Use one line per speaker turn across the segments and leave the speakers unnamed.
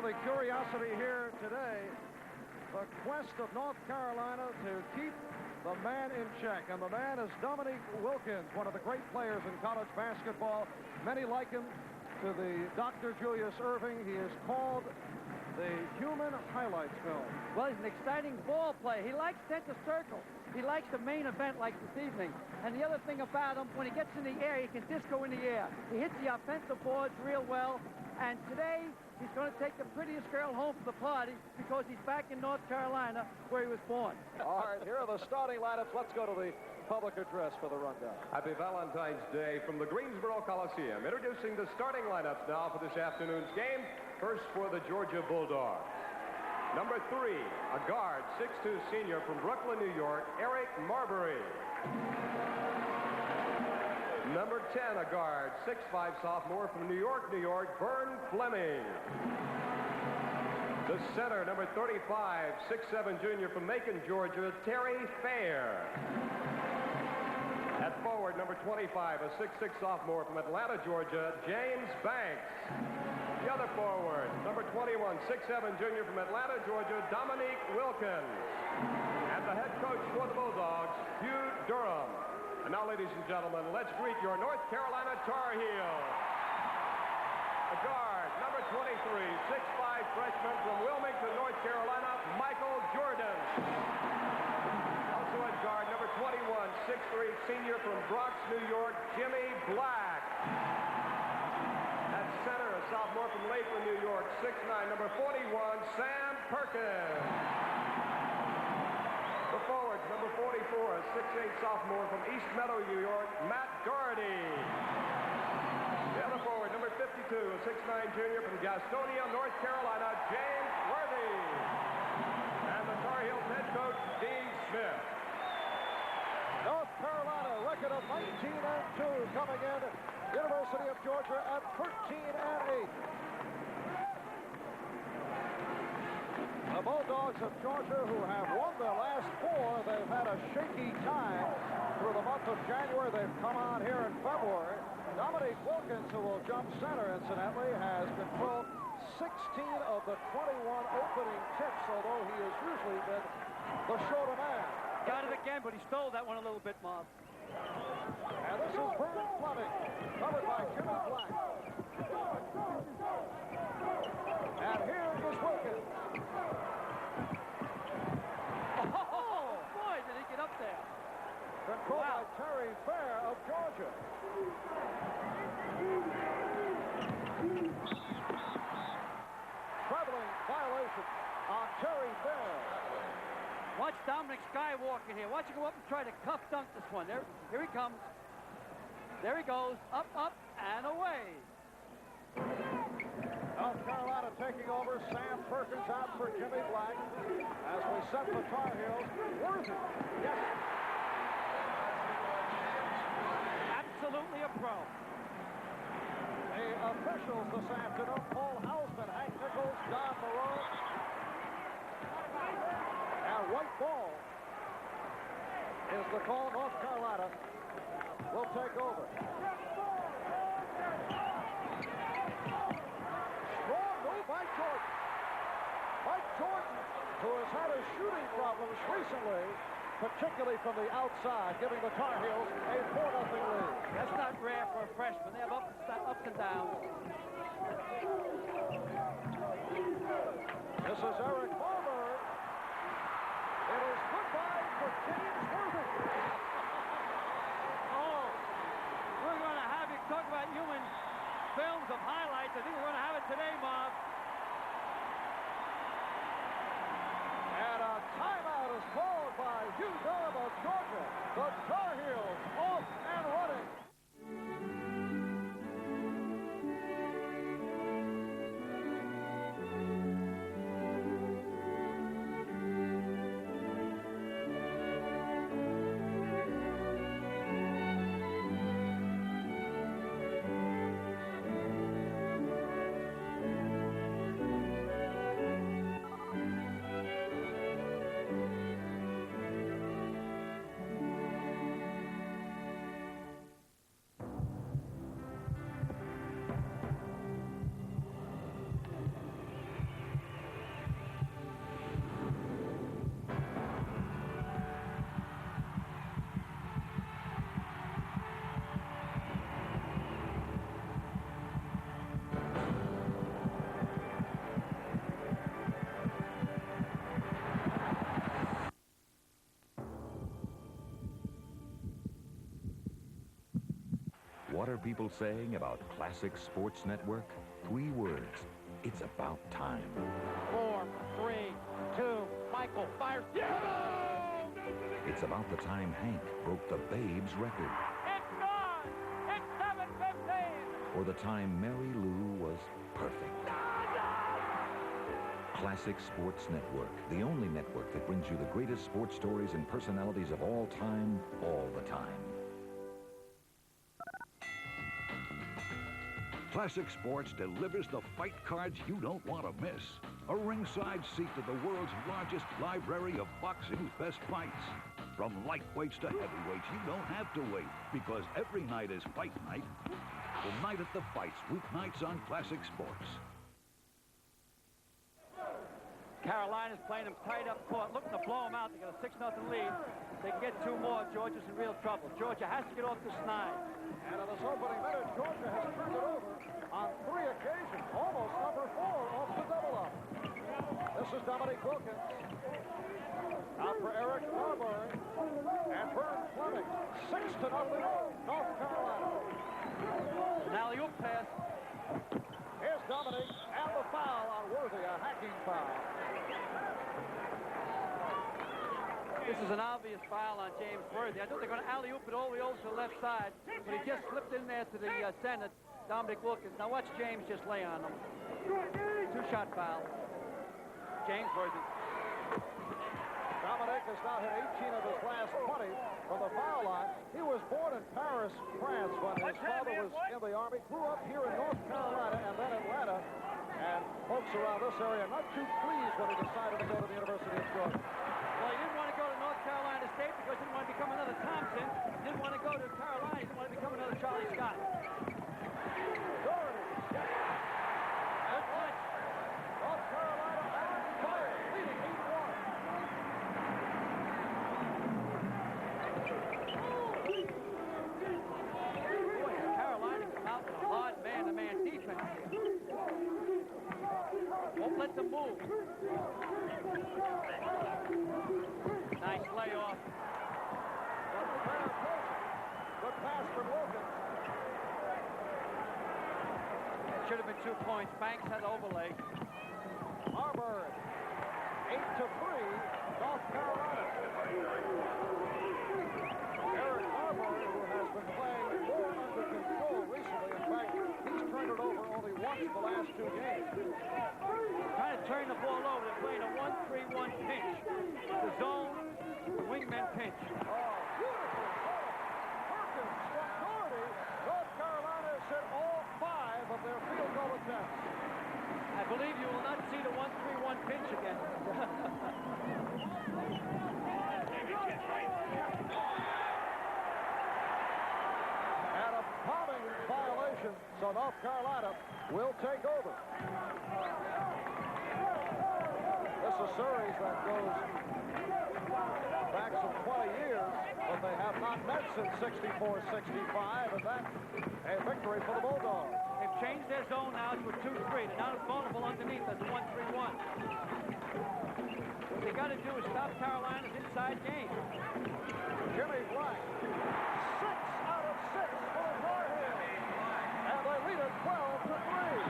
the curiosity here today, the quest of North Carolina to keep the man in check. And the man is Dominique Wilkins, one of the great players in college basketball. Many like him to the Dr. Julius Erving. He is called the human highlights film.
Well, he's an exciting ball player. He likes center circle. He likes the main event like this evening. And the other thing about him, when he gets in the air, he can disco in the air. He hits the offensive boards real well. And today, he's going to take the prettiest girl home from the party because he's back in North Carolina where he was born.
All right, here are the starting lineups. Let's go to the public address for the rundown.
Happy Valentine's Day from the Greensboro Coliseum. Introducing the starting lineups now for this afternoon's game. First for the Georgia Bulldogs. Number 3, a guard, 6'2" senior from Brooklyn, New York, Eric Marbury. Number 10, a guard, 6'5" sophomore from New York, Vern Fleming. The center, number 35, 6'7" junior from Macon, Georgia, Terry Fair. At forward, number 25, a 6'6" sophomore from Atlanta, Georgia, James Banks. The other forward, number 21, 6'7" junior from Atlanta, Georgia, Dominique Wilkins. And the head coach for the Bulldogs, Hugh Durham. And now, ladies and gentlemen, let's greet your North Carolina Tar Heels. A guard, number 23, 6'5" freshman from Wilmington, North Carolina, Michael Jordan. Also at guard, number 21, 6'3" senior from Bronx, New York, Jimmy Black. At center, a sophomore from Lakeland, New York, 6'9", number 41, Sam Perkins. The forwards, number 44, a 6'8" sophomore from East Meadow, New York, Matt Doherty. The other forward, number 52, a 6'9" junior from Gastonia, North Carolina, James Worthy. And the Tar Heels head coach, Dean Smith.
North Carolina, record of 19-2 coming in. University of Georgia at 13-8. The Bulldogs of Georgia, who have won their last 4, they've had a shaky time through the month of January. They've come on here in February. Dominique Wilkins, who will jump center, incidentally, has controlled 16 of the 21 opening kicks, although he has usually been the shorter man.
Got it again, but he stole that one a little bit, Mob.
And this is Vern Fleming, covered by Jimmy Black. And here is Wilkins.
Oh, boy, did he get up there.
Controlled by Terry Fair of Georgia. Traveling violation on Terry Fair.
Watch Dominic Skywalker here. Watch him go up and try to cuff dunk this one. Here he comes. There he goes. Up, up, and away.
North Carolina taking over. Sam Perkins out for Jimmy Black. As we set the Tar Heels. Worthy. Yes.
Absolutely a pro.
The officials this afternoon, Paul Hausman, Hank Nichols, Don Moreau. And white ball is the call. North Carolina will take over. Strong move by Jordan. Mike Jordan, who has had his shooting problems recently, particularly from the outside, giving the Tar Heels a 4-0 lead.
That's not rare for a freshman. They have ups and downs.
This is Eric Marbury. It is goodbye for James Worthy.
Oh, we're going to have you talk about human films of highlights. I think we're going to have it today, Bob.
And a timeout is called by Hugh Durham of Georgia. The Tar Heels off and running.
What are people saying about Classic Sports Network? 3 words. It's about time.
4, 3, 2, Michael fires. Yeah!
It's about the time Hank broke the Babes record.
It's gone! It's 7:15!
Or the time Mary Lou was perfect. Classic Sports Network, the only network that brings you the greatest sports stories and personalities of all time, all the time.
Classic Sports delivers the fight cards you don't want to miss. A ringside seat to the world's largest library of boxing's best fights. From lightweights to heavyweights, you don't have to wait, because every night is fight night. The night at the fights, weeknights on Classic Sports.
Carolina's playing them tight up court, looking to blow them out. They got a 6-0 lead. They can get 2 more. Georgia's in real trouble. Georgia has to get off the snide.
And in this opening minute, Georgia has turned it over on 3 occasions. Almost number 4 off the double-up. This is Dominique Wilkins. Out for Eric Marbury. And Vern Fleming. 6-0, North Carolina.
An alley-oop pass.
Here's Dominique and the foul on Worthy, a hacking foul.
This is an obvious foul on James Worthy. I thought they're going to alley-oop it all the way over to the left side, but he just slipped in there to the center, Dominic Wilkins. Now watch James just lay on him. 2-shot foul. James Worthy.
Dominic has now hit 18 of his last 20 from the foul line. He was born in Paris, France, when his father was in the Army, grew up here in North Carolina and then Atlanta. And folks around this area not too pleased when he decided to go to the University of Georgia.
Well, he didn't want to go to North Carolina State because he didn't want to become another Thompson. He didn't want to go to Carolina. He didn't want to become another Charlie Scott.
Doherty. And Lynch. North Carolina on fire, leading 8-1.
Boy, Carolina come out with a hard man-to-man defense here. Won't let them move. Nice layoff.
Good pass from Wilkins.
Should have been 2 points. Banks had overlay.
Marbury. 8-3, North Carolina. Eric Marbury, who has been playing more under control recently. In fact, he's turned it over only once the last 2 games.
Trying to turn the ball over. They're playing a 1-3-1 pinch. The zone, the wingman pinch.
Oh, beautiful. Perkins struck Doherty. North Carolina has hit all 5 of their field goal attempts.
I believe you will not see the 1-3-1 pinch again.
And a bombing violation, so North Carolina will take over. This is a series that goes back some 20 years, but they have not met since 64-65, and that's a victory for the Bulldogs.
They've changed their zone now to a 2-3. They're not as vulnerable underneath as a 1-3-1. What they got to do is stop Carolina's inside game.
Jimmy Black, 6 out of 6 for the Tar Heels, and they lead it 12-3.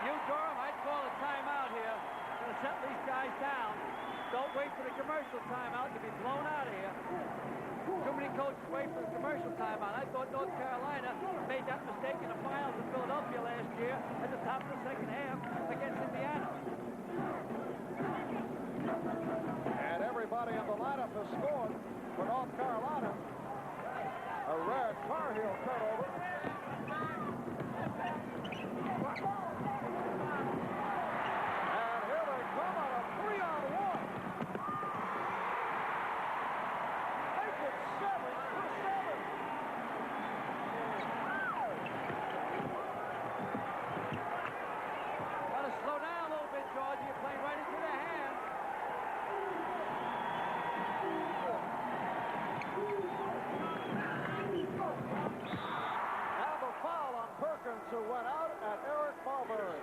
Hugh Durham, I'd call a timeout here. Going to settle these guys down. Don't wait for the commercial timeout to be blown out of here. Too many coaches wait for the commercial timeout. I thought North Carolina made that mistake in the finals in Philadelphia last year at the top of the second half against Indiana.
And everybody in the lineup has scored for North Carolina. A rare Tar Heel turnover. And here they come on a 3-on-1. Make it 7-7.
Got to slow down a little bit, Georgia. You're playing right into their hands.
Now the foul on Perkins, who went out at Eric Marbury.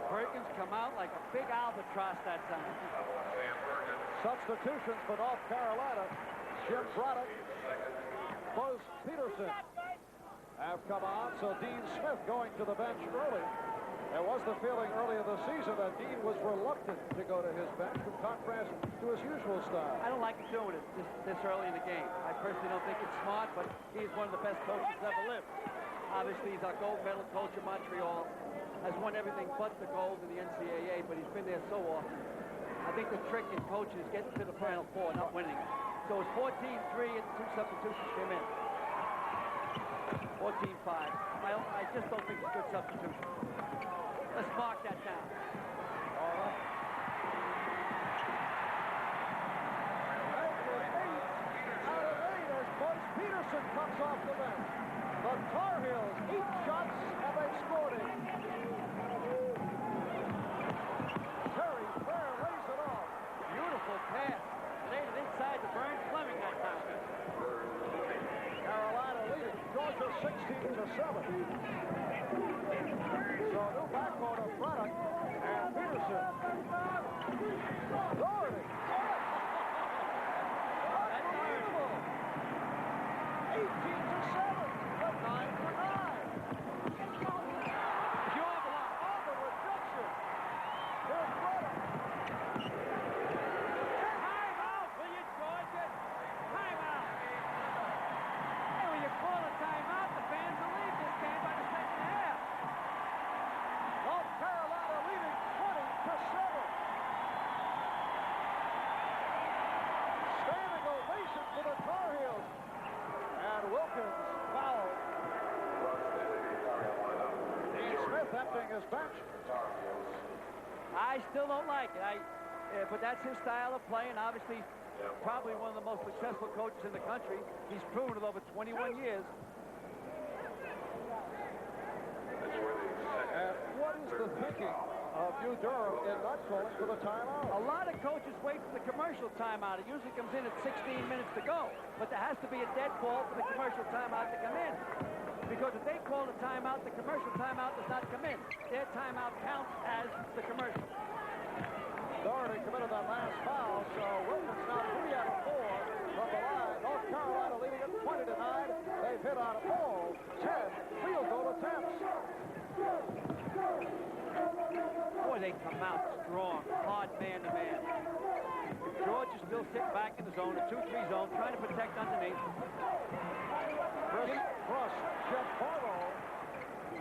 Perkins come out like a big albatross that time.
Substitutions for North Carolina. Jim Braddock, Buzz Peterson. have come on. So Dean Smith going to the bench early. There was the feeling earlier this season that Dean was reluctant to go to his bench in contrast to his usual style.
I don't like him doing it this early in the game. I personally don't think it's smart, but he's one of the best coaches that's ever lived. Obviously, he's our gold medal coach in Montreal. Has won everything but the gold in the NCAA, but he's been there so often. I think the trick in coaching is getting to the Final Four, not winning. So it's 14-3 and 2 substitutions came in. 14-5. I just don't think it's good substitution. Let's mark that down.
All right. Out of 8 as Buzz Peterson comes off the bench. The Tar Heels 8 shots and they scored it. Terry Fair lays it off.
Beautiful pass. Laid it inside to Vern Fleming that time.
Carolina leading Georgia 16-7. So new backcourt of Braddock and Peterson. Doherty. Unbelievable. 18-7. The 9-9.
Pure block.
On the rejection. Here's Braddock.
Timeout, will you, Georgia? Timeout. Hey, when you call a timeout, the fans will leave this game by the second half.
North Carolina leading 20-7. Standing ovation for the Tar Heels. And Wilkins fouled. Dean Smith emptying his bench.
I still don't like it. But that's his style of play, and obviously probably one of the most successful coaches in the country. He's proven it over 21 years.
And what is the thinking of Hugh Durham in not calling for the timeout?
A lot of coaches wait for the commercial timeout. It usually comes in at 16 minutes to go. But there has to be a dead ball for the commercial timeout to come in. Because if they call a timeout, the commercial timeout does not come in. Their timeout counts as the commercial.
Doherty committed that last foul, so Wilkins now 3 out of 4 from the line. North Carolina leading it 20-9. They've hit on all 10 field goal attempts.
Boy, they come out strong, hard man-to-man. Georgia's still sitting back in the zone, a 2-3 zone, trying to protect underneath.
Chris Cross, Jeff Barlow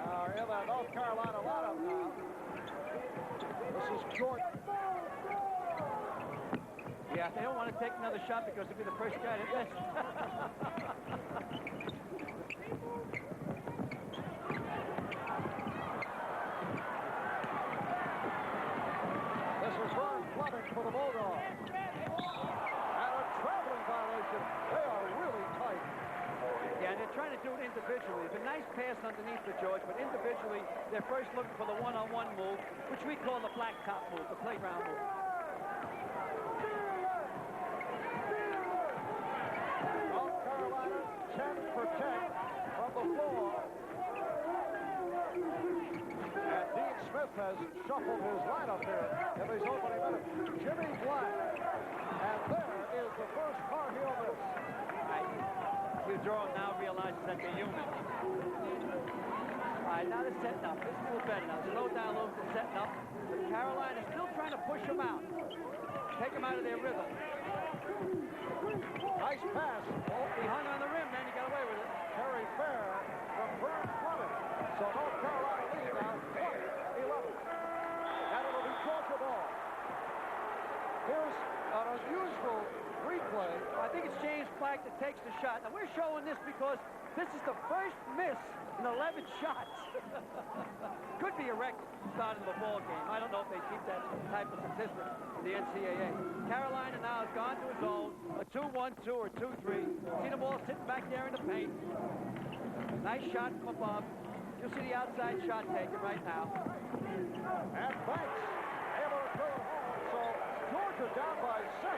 are in that North Carolina lineup now. This is Jordan.
Yeah, they don't want to take another shot because they'll be the first guy to miss.
This is Vern Fleming for the Bulldogs. And a traveling violation. They are really tight.
Yeah, and they're trying to do it individually. It's a nice pass underneath for George, but individually, they're first looking for the one-on-one move, which we call the blacktop move, the playground move.
North Carolina 10 for 10 from the floor. And Dean Smith has shuffled his lineup here in these opening minutes. Jimmy Black. And there is the first Tar Heel miss.
Hugh Durham now realizes that they're human. All right, now they're setting up. This is a little better now. Slow down a little bit, setting up. But Carolina's still trying to push them out. Take them out of their rhythm.
Nice pass.
Oh, he hung on the rim, then he got away with it.
Terry Fair from Vern Fleming. So North Carolina leading now 20-11. And it'll be Georgia ball. Here's an unusual replay.
I think it's James Black that takes the shot. Now, we're showing this because this is the first miss in 11 shots. Could be a record starting of a ball game. I don't know if they keep that type of statistic in the NCAA. Carolina now has gone to a zone, a 2-1-2 or 2-3. See the ball sitting back there in the paint. Nice shot from above. You'll see the outside shot taken right now.
And Banks able to throw it home. So Georgia down by 7,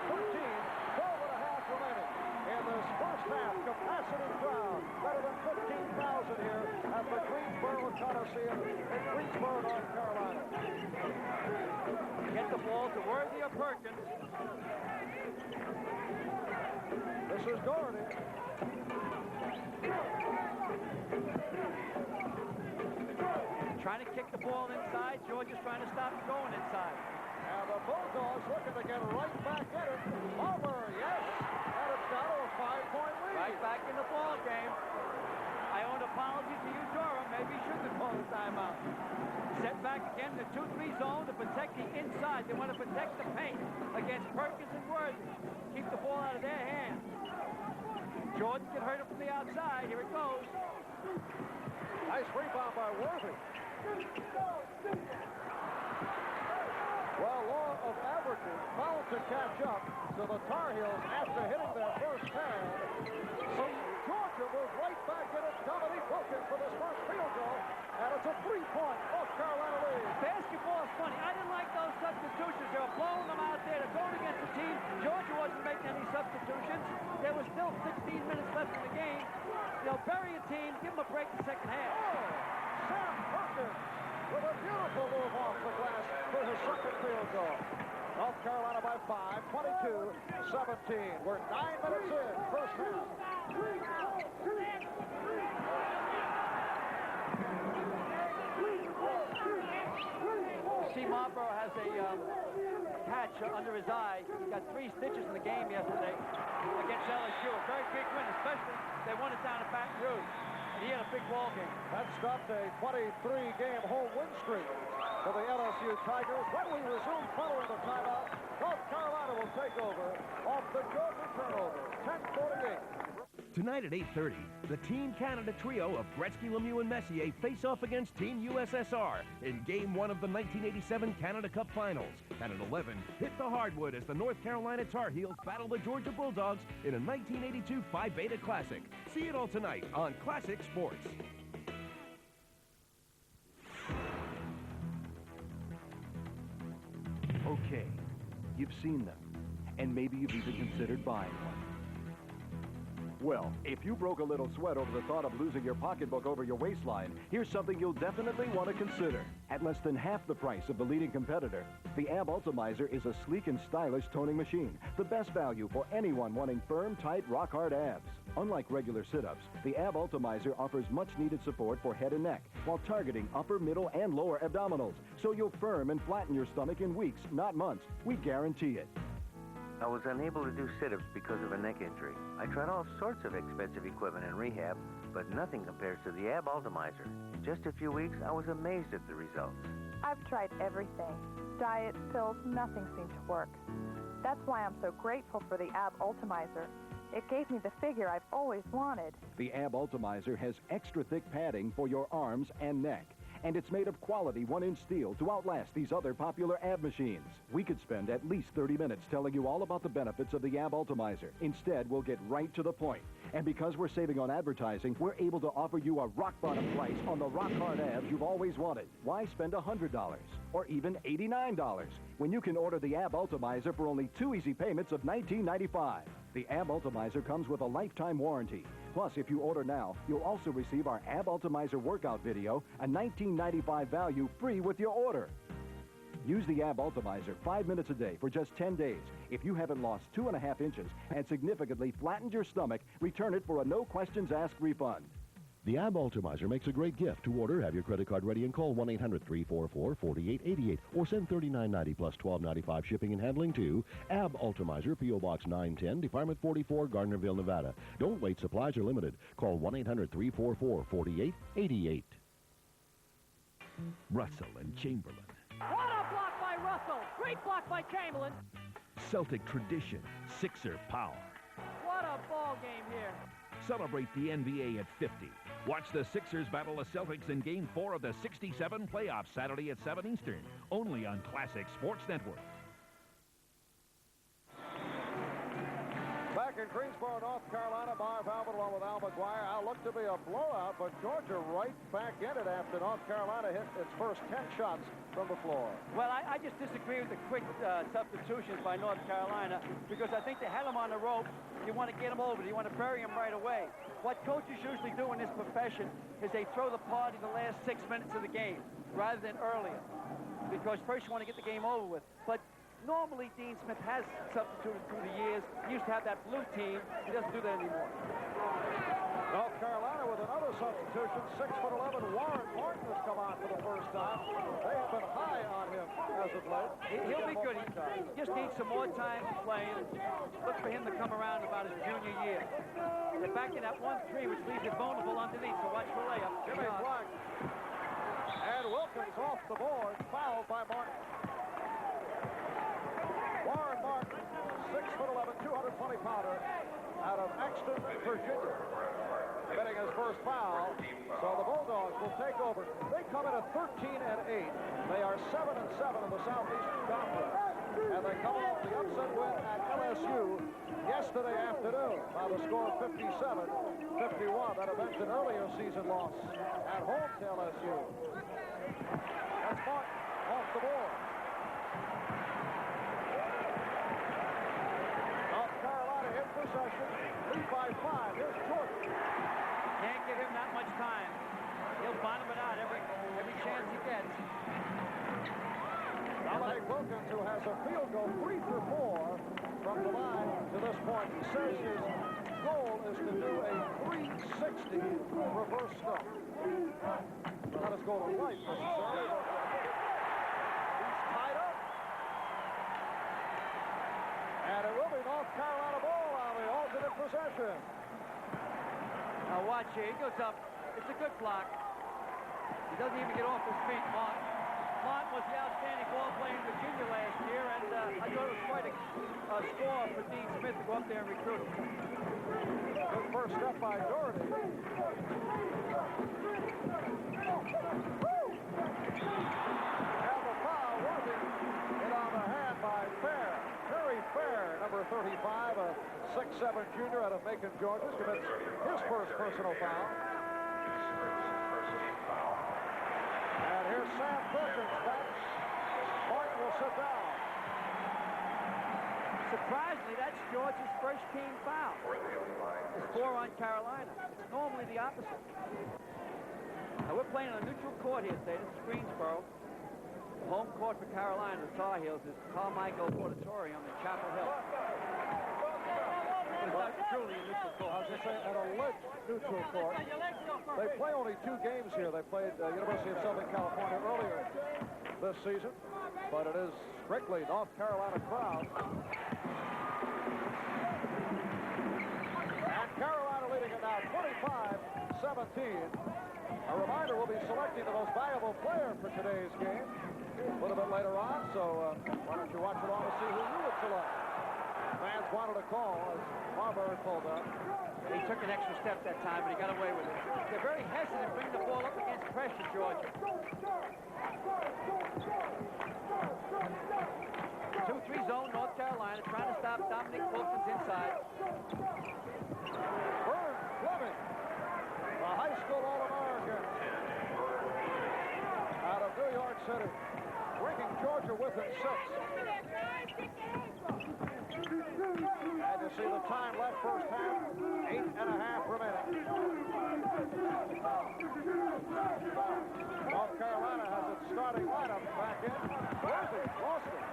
20-13, 12 and a half remaining. In this first half, capacity crowd, better than 15,000 here at the Greensboro Coliseum in Greensboro, North Carolina.
Get the ball to Worthy or Perkins.
This is Doherty.
Trying to kick the ball inside. Georgia's trying to stop it going inside.
And the Bulldogs looking to get right back at it. Over, yes. And it's got a 5-point lead.
Right back in the ball game. I owe an apology to you, Durham. Maybe you shouldn't have called a timeout. Set back again in the 2-3 zone to protect the inside. They want to protect the paint against Perkins and Worthy. Keep the ball out of their hands. Jordan can hurt it from the outside. Here it goes.
Nice rebound by Worthy. Well, law of averages bound to catch up to the Tar Heels after hitting their first pad. So Georgia moves right back in it. Dominique Wilkins for this first field goal. And it's a 3-point North Carolina lead.
Basketball is funny. I didn't like those substitutions. They were blowing them out there. They're going against the team. Georgia wasn't making any substitutions. There was still 16 minutes left in the game. They'll bury a team. Give them a break in the second half.
Oh, Sam Perkins with a beautiful move off the glass for his second field goal. North Carolina by 5, 22-17. We're 9 minutes in, first half.
See, Marlboro has a patch under his eye. He got 3 stitches in the game yesterday against LSU. A very big win, especially they won it down at Baton Rouge. And he had a big ball game.
That stopped a 23-game home win streak for the LSU Tigers. When we resume following the timeout, North Carolina will take over off the Georgia turnover, 10:48.
Tonight at 8:30, the Team Canada trio of Gretzky, Lemieux, and Messier face off against Team USSR in Game 1 of the 1987 Canada Cup Finals. And at 11, hit the hardwood as the North Carolina Tar Heels battle the Georgia Bulldogs in a 1982 Phi Beta Classic. See it all tonight on Classic Sports.
Okay, you've seen them, and maybe you've even considered buying one. Well, if you broke a little sweat over the thought of losing your pocketbook over your waistline, here's something you'll definitely want to consider. At less than half the price of the leading competitor, the AB Ultimizer is a sleek and stylish toning machine. The best value for anyone wanting firm, tight, rock-hard abs. Unlike regular sit-ups, the AB Ultimizer offers much-needed support for head and neck, while targeting upper, middle, and lower abdominals, so you'll firm and flatten your stomach in weeks, not months. We guarantee it.
I was unable to do sit-ups because of a neck injury. I tried all sorts of expensive equipment and rehab, but nothing compares to the AB Ultimizer. In just a few weeks, I was amazed at the results.
I've tried everything. Diet, pills, nothing seemed to work. That's why I'm so grateful for the AB Ultimizer. It gave me the figure I've always wanted.
The AB Ultimizer has extra thick padding for your arms and neck. And it's made of quality 1-inch steel to outlast these other popular AB machines. We could spend at least 30 minutes telling you all about the benefits of the AB Ultimizer. Instead, we'll get right to the point. And because we're saving on advertising, we're able to offer you a rock-bottom price on the rock-hard abs you've always wanted. Why spend $100 or even $89 when you can order the AB Ultimizer for only 2 easy payments of $19.95? The AB Ultimizer comes with a lifetime warranty. Plus, if you order now, you'll also receive our AB Ultimizer workout video, a $19.95 value free with your order. Use the AB Ultimizer 5 minutes a day for just 10 days. If you haven't lost 2.5 inches and significantly flattened your stomach, return it for a no-questions-asked refund.
The AB Ultimizer makes a great gift. To order, have your credit card ready and call 1-800-344-4888 or send $39.90 plus $12.95 shipping and handling to AB Ultimizer, P.O. Box 910, Department 44, Gardnerville, Nevada. Don't wait. Supplies are limited. Call 1-800-344-4888.
Russell and Chamberlain.
What a block by Russell. Great block by Chamberlain.
Celtic tradition, Sixer power.
What a ball game here.
Celebrate the NBA at 50. Watch the Sixers battle the Celtics in Game 4 of the 67 playoffs Saturday at 7 Eastern, only on Classic Sports Network.
Back in Greensboro, North Carolina, Marv Albert along with Al McGuire. I'll look to be a blowout, but Georgia right back in it after North Carolina hit its first 10 shots from the floor.
Well, I just disagree with the quick substitutions by North Carolina because I think they had them on the rope. You want to get them over. You want to bury them right away. What coaches usually do in this profession is they throw the party the last 6 minutes of the game rather than earlier because first you want to get the game over with. But normally, Dean Smith has substituted through the years. He used to have that blue team. He doesn't do that anymore.
North Carolina with another substitution. 6'11", Warren Martin has come on for the first time. They have been high on him as of late.
He'll be good. He just needs some more time to play. Look for him to come around about his junior year. They're back in that 1-3, which leaves it vulnerable underneath, so watch for layup.
Jimmy Black. And Wilkins off the board, fouled by Martin. Warren Martin, 6'11", 220-pounder, out of Exton, Virginia, getting his first foul. So the Bulldogs will take over. They come in at 13-8. They are 7-7 in the Southeastern Conference, and they come off the upset win at LSU yesterday afternoon by the score of 57-51. That avenged an earlier season loss at home to LSU. That's Martin off the board. North Carolina in possession, lead by 5. Here's Jordan.
Can't give him that much time. He'll bottom it out every chance he gets.
Dominic Wilkins, who has a field goal 3 for 4 from the line to this point. He says his goal is to do a 360 reverse stump. Not his goal in life, necessarily. He's tied up. And it will be North Carolina ball on the alternate possession.
Now watch here. He goes up. It's a good block. He doesn't even get off his feet, Martin. Martin was the outstanding ball player in Virginia last year, and I thought it was quite a score for Dean Smith to go up there and recruit him.
Good first step by Doherty. And the foul working it on the hand by Fair. Very Fair, number 35, a 6'7" junior out of Macon, Georgia, commits his first personal foul. And here's Sam Perkins back. Martin will sit down.
Surprisingly, that's Georgia's first team foul. It's 4 on Carolina. It's normally the opposite. Now, we're playing on a neutral court here today. This is Greensboro. The home court for Carolina, the Tar Heels, is Carmichael Auditorium in Chapel Hill. It's not truly a neutral court.
I was going to say, an alleged neutral court. They play only 2 games here. They played University of Southern California earlier this season, but it is strictly North Carolina crowd. And Carolina leading it now 25-17. A reminder, we'll be selecting the most valuable player for today's game a little bit later on, so why don't you watch along to see who you would select. Fans wanted a call as Marbury pulled up.
He took an extra step that time, but he got away with it. They're very hesitant bringing the ball up against pressure, Georgia. 2-3 zone, North Carolina, trying to stop Dominic Wilkins inside.
Vern Fleming, a high school All-American out of New York City, bringing Georgia with him 6. And you see the time left first half, 8.5 remaining. North Carolina has its starting lineup back in. Worthy lost it.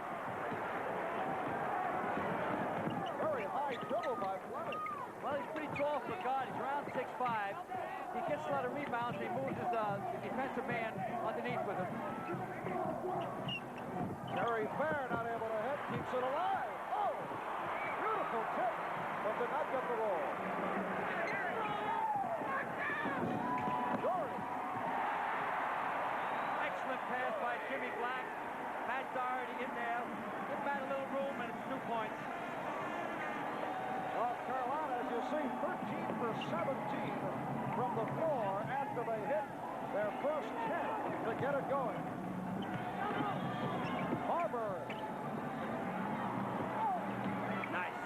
Very high dribble by Fleming.
Well, he's pretty tall for a guard. He's around 6'5". He gets a lot of rebounds. He moves his defensive man underneath with him.
Very Fair not able to hit, keeps it alive. Oh, beautiful tip, but did not get the roll. Doherty.
Excellent pass by Jimmy Black. Pat Doherty in there. Give Matt a little room, and it's 2 points.
North Carolina, as you see, 13 for 17 from the floor after they hit their first 10 to get it going. Marbury.
Nice.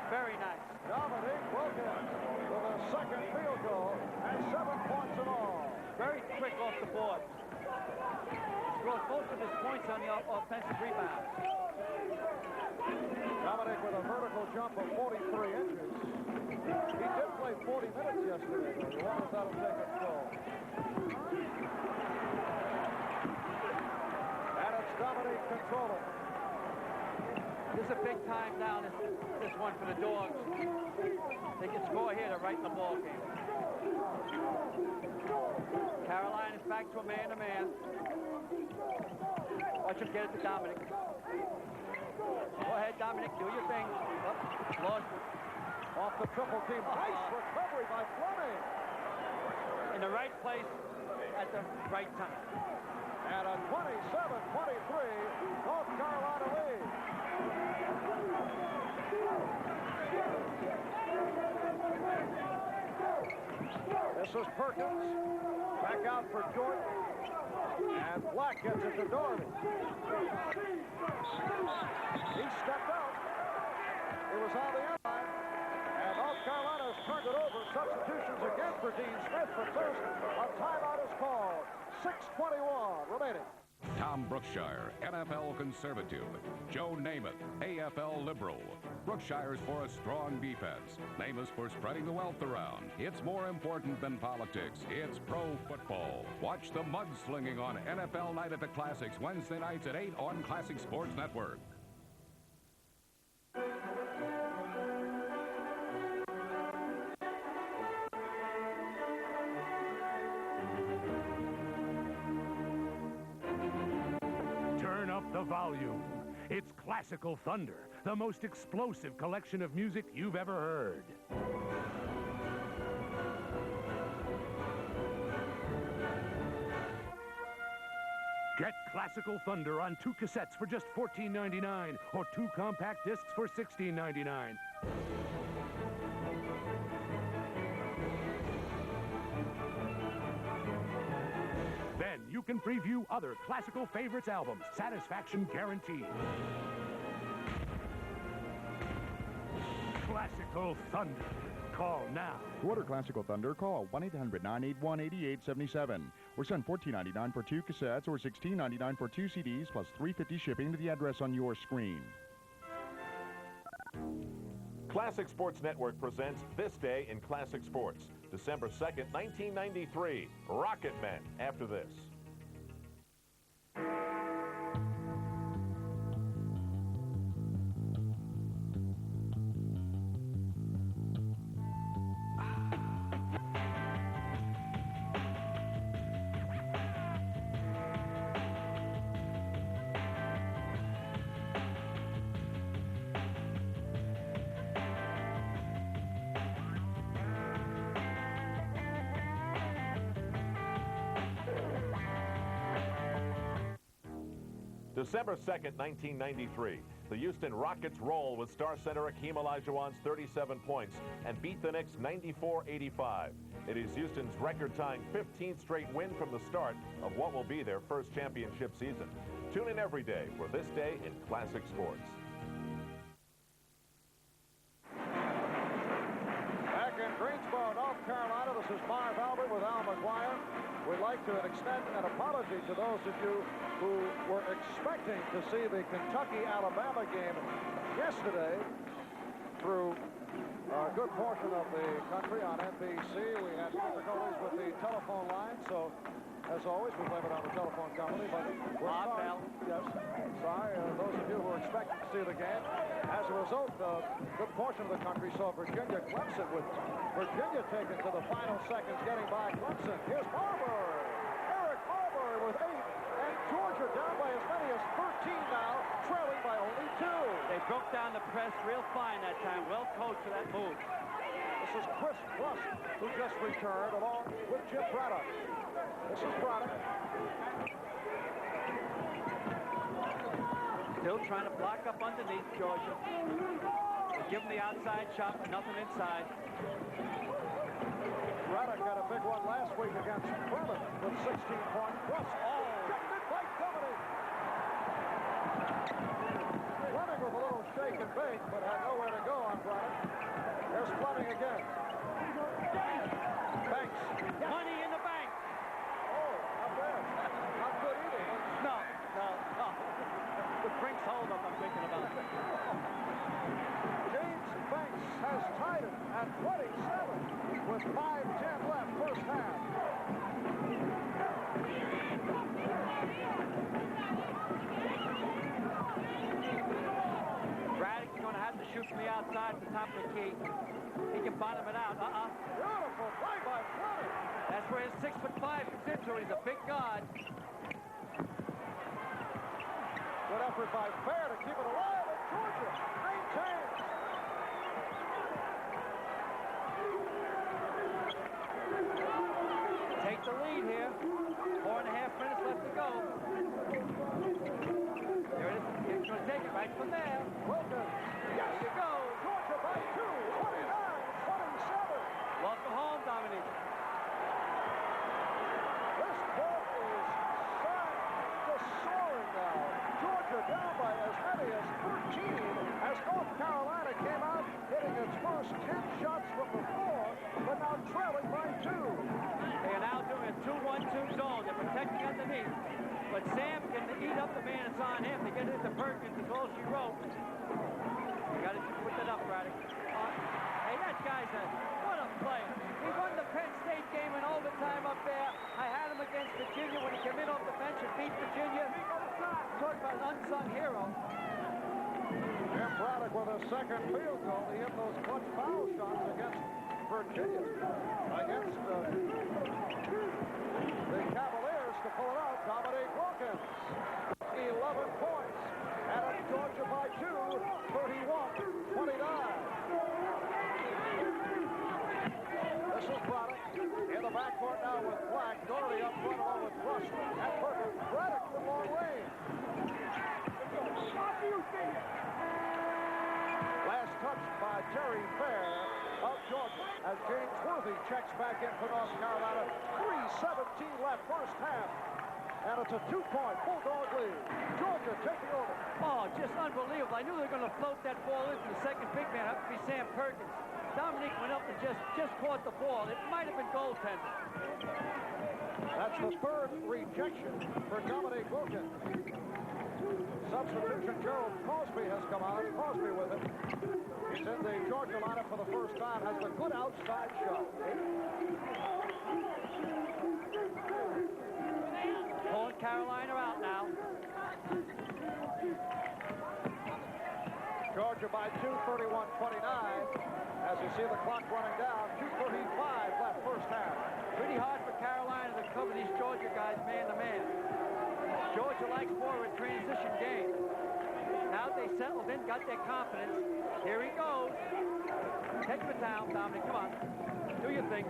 Very nice.
Dominic Wilkins with a second field goal and 7 points in all.
Very quick off the board. Scored most of his points on the offensive rebound.
Dominic with a vertical jump of 43 inches. He did play 40 minutes yesterday, though. You wonder if that'll take its toll. And it's Dominic controlling.
This is a big time down, this one for the Dogs. They can score here to right in the ball game. Caroline is back to a man-to-man. Watch him get it to Dominic. Go ahead, Dominic, do your thing. Lost it.
Off the triple team. Nice recovery by Fleming.
In the right place at the right time.
And a 27-23 North Carolina lead. This is Perkins. Back out for Jordan. And Black gets it to Doherty. He stepped out. It was on the inside. And North Carolina has turned it over. Substitutions again for Dean Smith. But first, a timeout is called. 6:21 remaining.
Tom Brookshire, NFL conservative. Joe Namath, AFL liberal. Brookshire's for a strong defense. Namath's for spreading the wealth around. It's more important than politics. It's pro football. Watch the mudslinging on NFL Night at the Classics Wednesday nights at 8 on Classic Sports Network.
The volume. It's Classical Thunder, the most explosive collection of music you've ever heard. Get Classical Thunder on 2 cassettes for just $14.99 or 2 compact discs for $16.99. Then you can preview other Classical Favorites albums. Satisfaction guaranteed. Classical Thunder. Call now.
To order Classical Thunder, call 1-800-981-8877 or send $14.99 for 2 cassettes or $16.99 for 2 CDs plus $3.50 shipping to the address on your screen.
Classic Sports Network presents This Day in Classic Sports, December 2nd, 1993. Rocket Men after this. December 2nd, 1993. The Houston Rockets roll with star center Hakeem Olajuwon's 37 points and beat the Knicks 94-85. It is Houston's record-tying 15th straight win from the start of what will be their first championship season. Tune in every day for This Day in Classic Sports.
Back in Greensboro, North Carolina, this is Marv Albert with Al McGuire. We'd like to extend an apology to those of you who were expecting to see the Kentucky-Alabama game yesterday through a good portion of the country on NBC. We had difficulties with the telephone line, so as always, we blame it on the telephone company, but we're sorry. Yes, sorry, those of you who were expecting to see the game. As a result, a good portion of the country saw Virginia-Clemson, with Virginia taken to the final seconds, getting by Clemson. Here's Marbury. Eric Marbury with 8, and Georgia down by as many as 13 now, trailing by only 2.
They broke down the press real fine that time. Well coached for that move.
This is Chris Rust, who just returned, along with Jim Braddock. This is Braddock.
Still trying to block up underneath Georgia. They give him the outside shot, but nothing inside.
Braddock had a big one last week against Furman with 16 points. Rust, picked it by Dominic. Fleming with a little shake and bake, but had nowhere to go on Braddock. There's Fleming again. Banks.
Money in the bank.
Oh, not bad. Not good either.
No. The Brinks hold-up I'm thinking about.
James Banks has tied it at 27 with 5:10 left first half.
Braddock's going to have to shoot from the outside at the top of the key. He can bottom it out.
Beautiful play by Fleming.
That's where his 6'5" comes into. He's a big guard.
Good effort by Fair to keep it alive, and Georgia maintains.
Take the lead here. 4.5 minutes left to go. There it is. He's going to take it right from there.
Wilkins. Yes,
there you go.
Georgia by 2, 29-27.
Welcome home, Dominique.
This ball is just soaring now. Georgia down by as many as 13 as North Carolina came out hitting its first 10 shots from the floor, but now trailing by 2.
They are now doing a 2-1-2 zone. They're protecting underneath. But Sam can eat up the man that's on him to get it into Perkins as all she wrote. You got to put that up, Braddock. Hey, that guy's what a player. He won the Penn State game in overtime up there. I had him against Virginia when he came in off the bench and beat Virginia. Talk about an unsung hero.
Jim Braddock with a second field goal. He hit those clutch foul shots against Virginia. Against the Cavaliers to pull it out. Dominique Wilkins. 11 points. And it's Georgia by 2, 31-29. This is Braddock in the backcourt now with Black. Doherty up front along with Rush and Perkins. Braddock from long range. Last touch by Terry Fair of Georgia as James Worthy checks back in for North Carolina. 3:17 left first half. And it's a 2-point Bulldog lead. Georgia taking over.
Oh, just unbelievable. I knew they were going to float that ball into the second big man. That would be Sam Perkins. Dominique went up and just caught the ball. It might have been goaltending.
That's the third rejection for Dominique Wilkins. Substitution, Gerald Crosby has come on. Crosby with him. He's in the Georgia lineup for the first time. Has a good outside shot.
Pulling Carolina out now.
Georgia by 2, 31-29. As you see the clock running down, 2:35 left first half.
Pretty hard for Carolina to cover these Georgia guys man-to-man. Georgia likes more of a transition game. Now they settled in, got their confidence. Here he goes. Take him down, Dominic. Come on. Do your thing.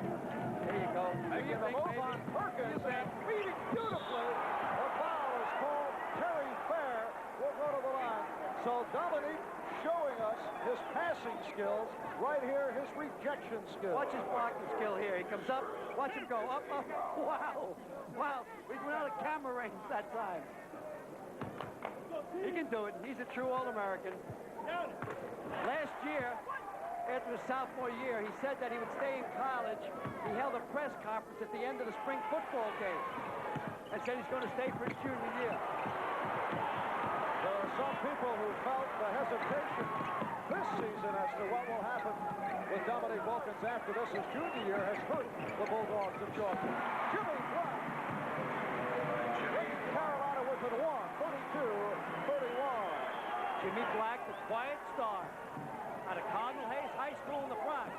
There you go.
Making the move on Perkins and feeding beautifully. The foul is called. Terry Fair will go to the line. So Dominique showing us his passing skills. Right here, his rejection skills.
Watch his blocking skill here. He comes up. Watch him go. Up, up. Wow. Wow. We went out of camera range that time. He can do it. He's a true All-American. Last year, after his sophomore year, he said that he would stay in college. He held a press conference at the end of the spring football game and said he's going to stay for his junior year.
There are some people who felt the hesitation this season as to what will happen with Dominique Wilkins after this. His junior year has hurt the Bulldogs of Georgia. Jimmy Black. Carolina with it 32-31.
Jimmy Black, the quiet star out of Cardinal Hayes High School in the Bronx.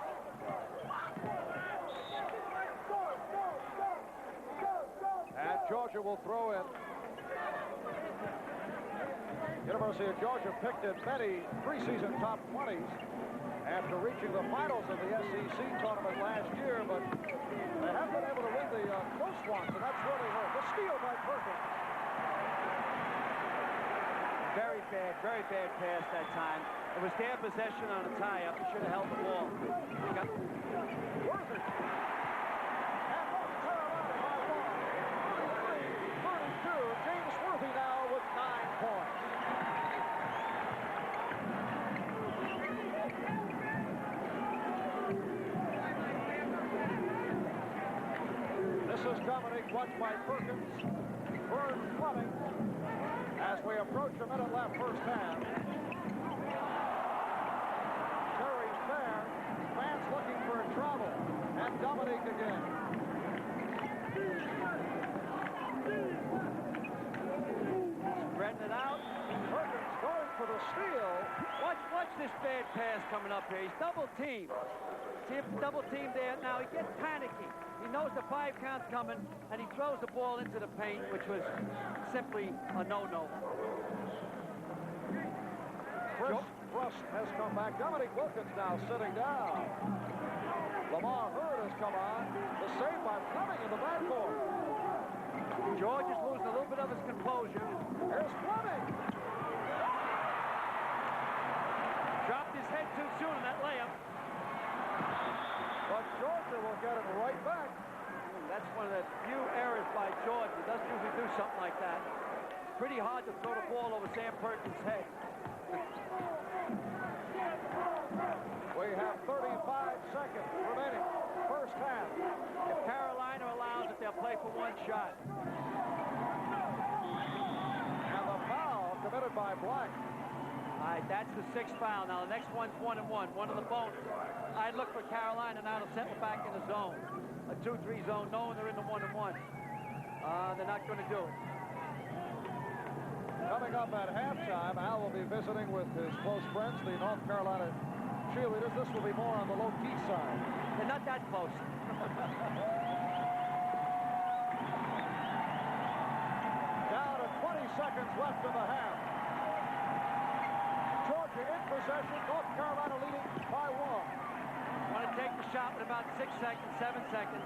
And Georgia will throw in. University of Georgia picked in many preseason top 20s after reaching the finals of the SEC tournament last year, but they haven't been able to win the close ones, and that's really hurt. The steal by Perkins.
Very bad pass that time. It was their possession on a tie-up. They should have held the ball.
Worthy. And North Carolina by 1. 32. James Worthy now with 9 points. This is Dominique, watched by Perkins. Vern Fleming. As we approach a minute left first half. Terry Fair, fans looking for a travel, and Dominique again.
Spreading it out.
Perkins going for the steal.
Watch this bad pass coming up here. He's double-teamed. See if double-teamed there. Now he gets panicky. He knows the 5 count's coming, and he throws the ball into the paint, which was simply a no-no.
Chris Rust has come back. Dominique Wilkins now sitting down. Lamar Hurd has come on. The save by Fleming in the backcourt.
George is losing a little bit of his composure.
Here's Fleming.
Dropped his head too soon in that layup.
But Georgia will get it right back.
That's one of the few errors by Georgia. He doesn't usually do something like that. Pretty hard to throw the ball over Sam Perkins' head.
We have 35 seconds remaining. First half.
If Carolina allows it, they'll play for 1 shot.
And the foul committed by Black.
All right, that's the 6th foul. Now, the next one's 1-1, one of the bonus. I'd look for Carolina now to settle back in the zone. A 2-3 zone, knowing they're in the 1-1. They're not going to do it.
Coming up at halftime, Al will be visiting with his close friends, the North Carolina cheerleaders. This will be more on the low-key side.
They're not that close.
Down to 20 seconds left in the half. Georgia in possession. North Carolina leading by 1.
Want to take the shot with about 6 seconds, 7 seconds.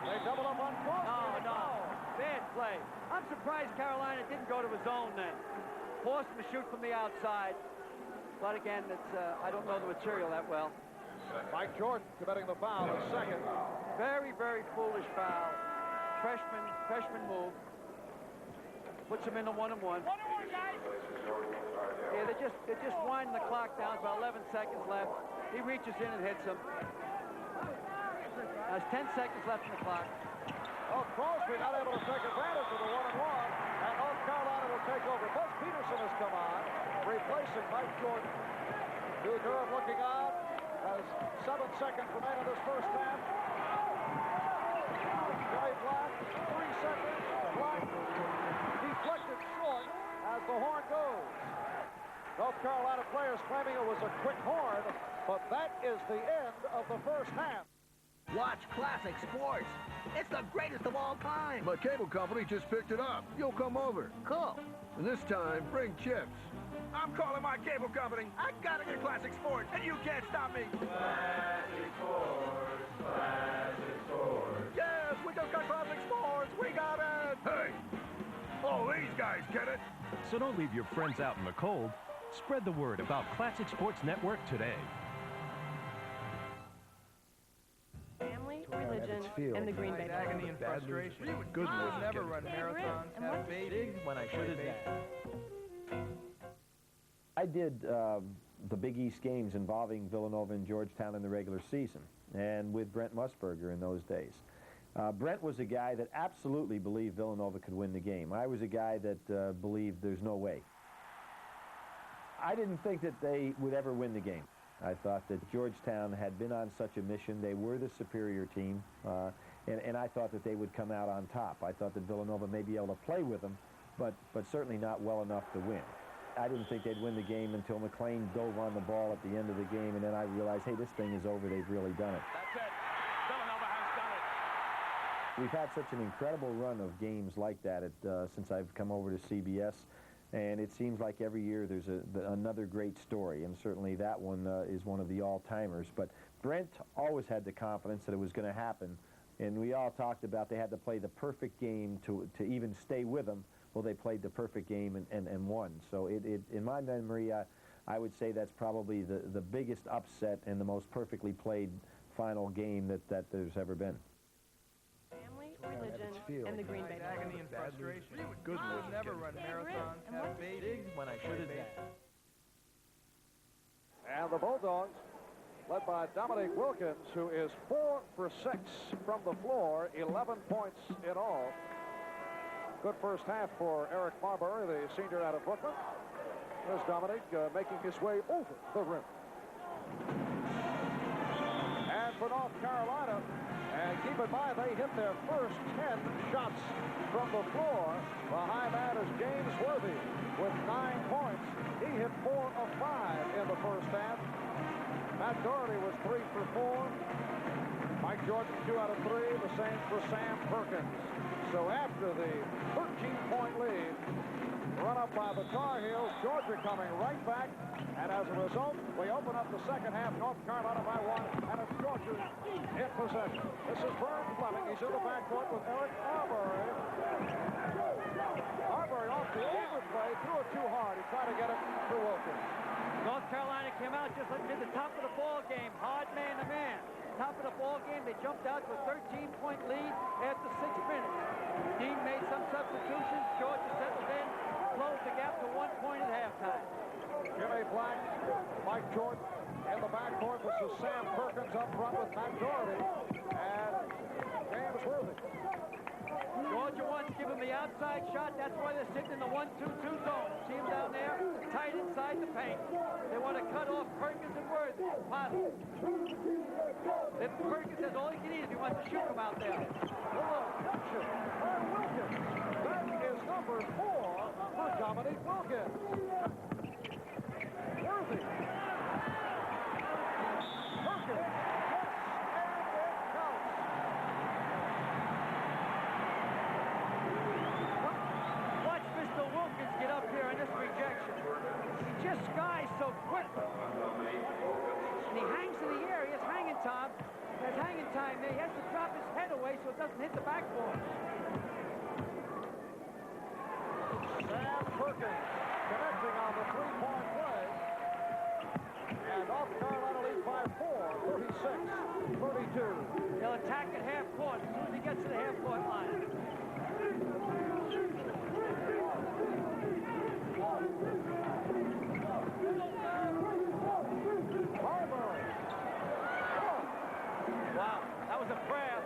They double up on Foster.
No. Bad play. I'm surprised Carolina didn't go to his zone then. Forced him to shoot from the outside. But again, it's I don't know the material that well.
Mike Jordan committing the foul, a second.
Very, very foolish foul. Freshman move. Puts him in the 1-1. Yeah, they're just winding the clock down. About 11 seconds left. He reaches in and hits him. There's 10 seconds left in the clock.
Oh, Crosby not able to take advantage of the 1-1, and North Carolina will take over. Buzz Peterson has come on, replacing Mike Jordan. Hugh Durham looking on as 7 seconds remain in this first half. Jimmy Black, 3 seconds. Black deflected short as the horn goes. North Carolina players claiming it was a quick horn, but that is the end of the first half.
Watch classic sports. It's the greatest of all time.
My cable company just picked it up. You'll come over.
Cool.
And this time, bring chips.
I'm calling my cable company. I gotta get classic sports, and you can't stop me.
Classic sports, classic sports.
Yes, we just got classic sports. We got it.
Hey, all these guys get it.
So don't leave your friends out in the cold. Spread the word about Classic Sports Network today.
Family, religion, and the Green Bay.
Agony and frustration.
Good
I would never run marathons, have babies.
When I should have.
I did the Big East games involving Villanova and Georgetown in the regular season, and with Brent Musburger in those days. Brent was a guy that absolutely believed Villanova could win the game. I was a guy that believed there's no way. I didn't think that they would ever win the game. I thought that Georgetown had been on such a mission. They were the superior team, and I thought that they would come out on top. I thought that Villanova may be able to play with them, but certainly not well enough to win. I didn't think they'd win the game until McClain dove on the ball at the end of the game, and then I realized, hey, this thing is over. They've really done it.
That's it. Villanova has done it.
We've had such an incredible run of games like that since I've come over to CBS. And it seems like every year there's another great story, and certainly that one is one of the all-timers. But Brent always had the confidence that it was going to happen, and we all talked about they had to play the perfect game to even stay with them. Well, they played the perfect game and won. So in my memory, I would say that's probably the biggest upset and the most perfectly played final game that there's ever been.
Religion, and the Green Bay.
Agony and frustration. I would never run marathons, have babies.
When I should have.
And the Bulldogs, led by Dominique Wilkins, who is 4 for 6 from the floor, 11 points in all. Good first half for Eric Marbury, the senior out of Brooklyn. There's Dominique making his way over the rim. And for North Carolina, and Keep in mind, they hit their first 10 shots from the floor. The high man is James Worthy with 9 points. He hit 4 of 5 in the first half. Matt Doherty was 3 for 4. Mike Jordan, 2 out of 3. The same for Sam Perkins. So after the 13-point lead, run up by the Tar Heels, Georgia coming right back. And as a result, we open up the second half, North Carolina by 1, and it's Georgia in possession. This is Vern Fleming. He's in the backcourt with Eric Arbery. Arbery off the overplay, threw it too hard. He tried to get it to Wilkins.
North Carolina came out just like near the top of the ball game, hard man-to-man. Top of the ball game, they jumped out to a 13-point lead after 6 minutes. Dean made some substitutions. Georgia settled in, closed the gap to 1 point at halftime.
Jimmy Black, Mike Jordan in the backcourt. This is Sam Perkins up front with Matt Doherty and James Worthy.
Georgia wants to give him the outside shot. That's why they're sitting in the 1-2-2 zone. See him down there, tight inside the paint. They want to cut off Perkins and Worthy. Possible. If Perkins has all he can eat if he wants to shoot him out there.
Reduction by Wilkins. That is number 4 for Dominique Wilkins. Worthy. Perkins. Yes, and it counts.
Watch Mr. Wilkins get up here in this rejection. He just skies so quickly. And he hangs in the air. He has hanging time. There's hanging time there. He has to drop his head away so it doesn't hit the backboard.
Sam Perkins connecting on the 3-point play. And North Carolina leads by 4, 36-32.
He'll attack at half court as soon as he gets to the half court line.
Arbery.
Wow, that was a prayer.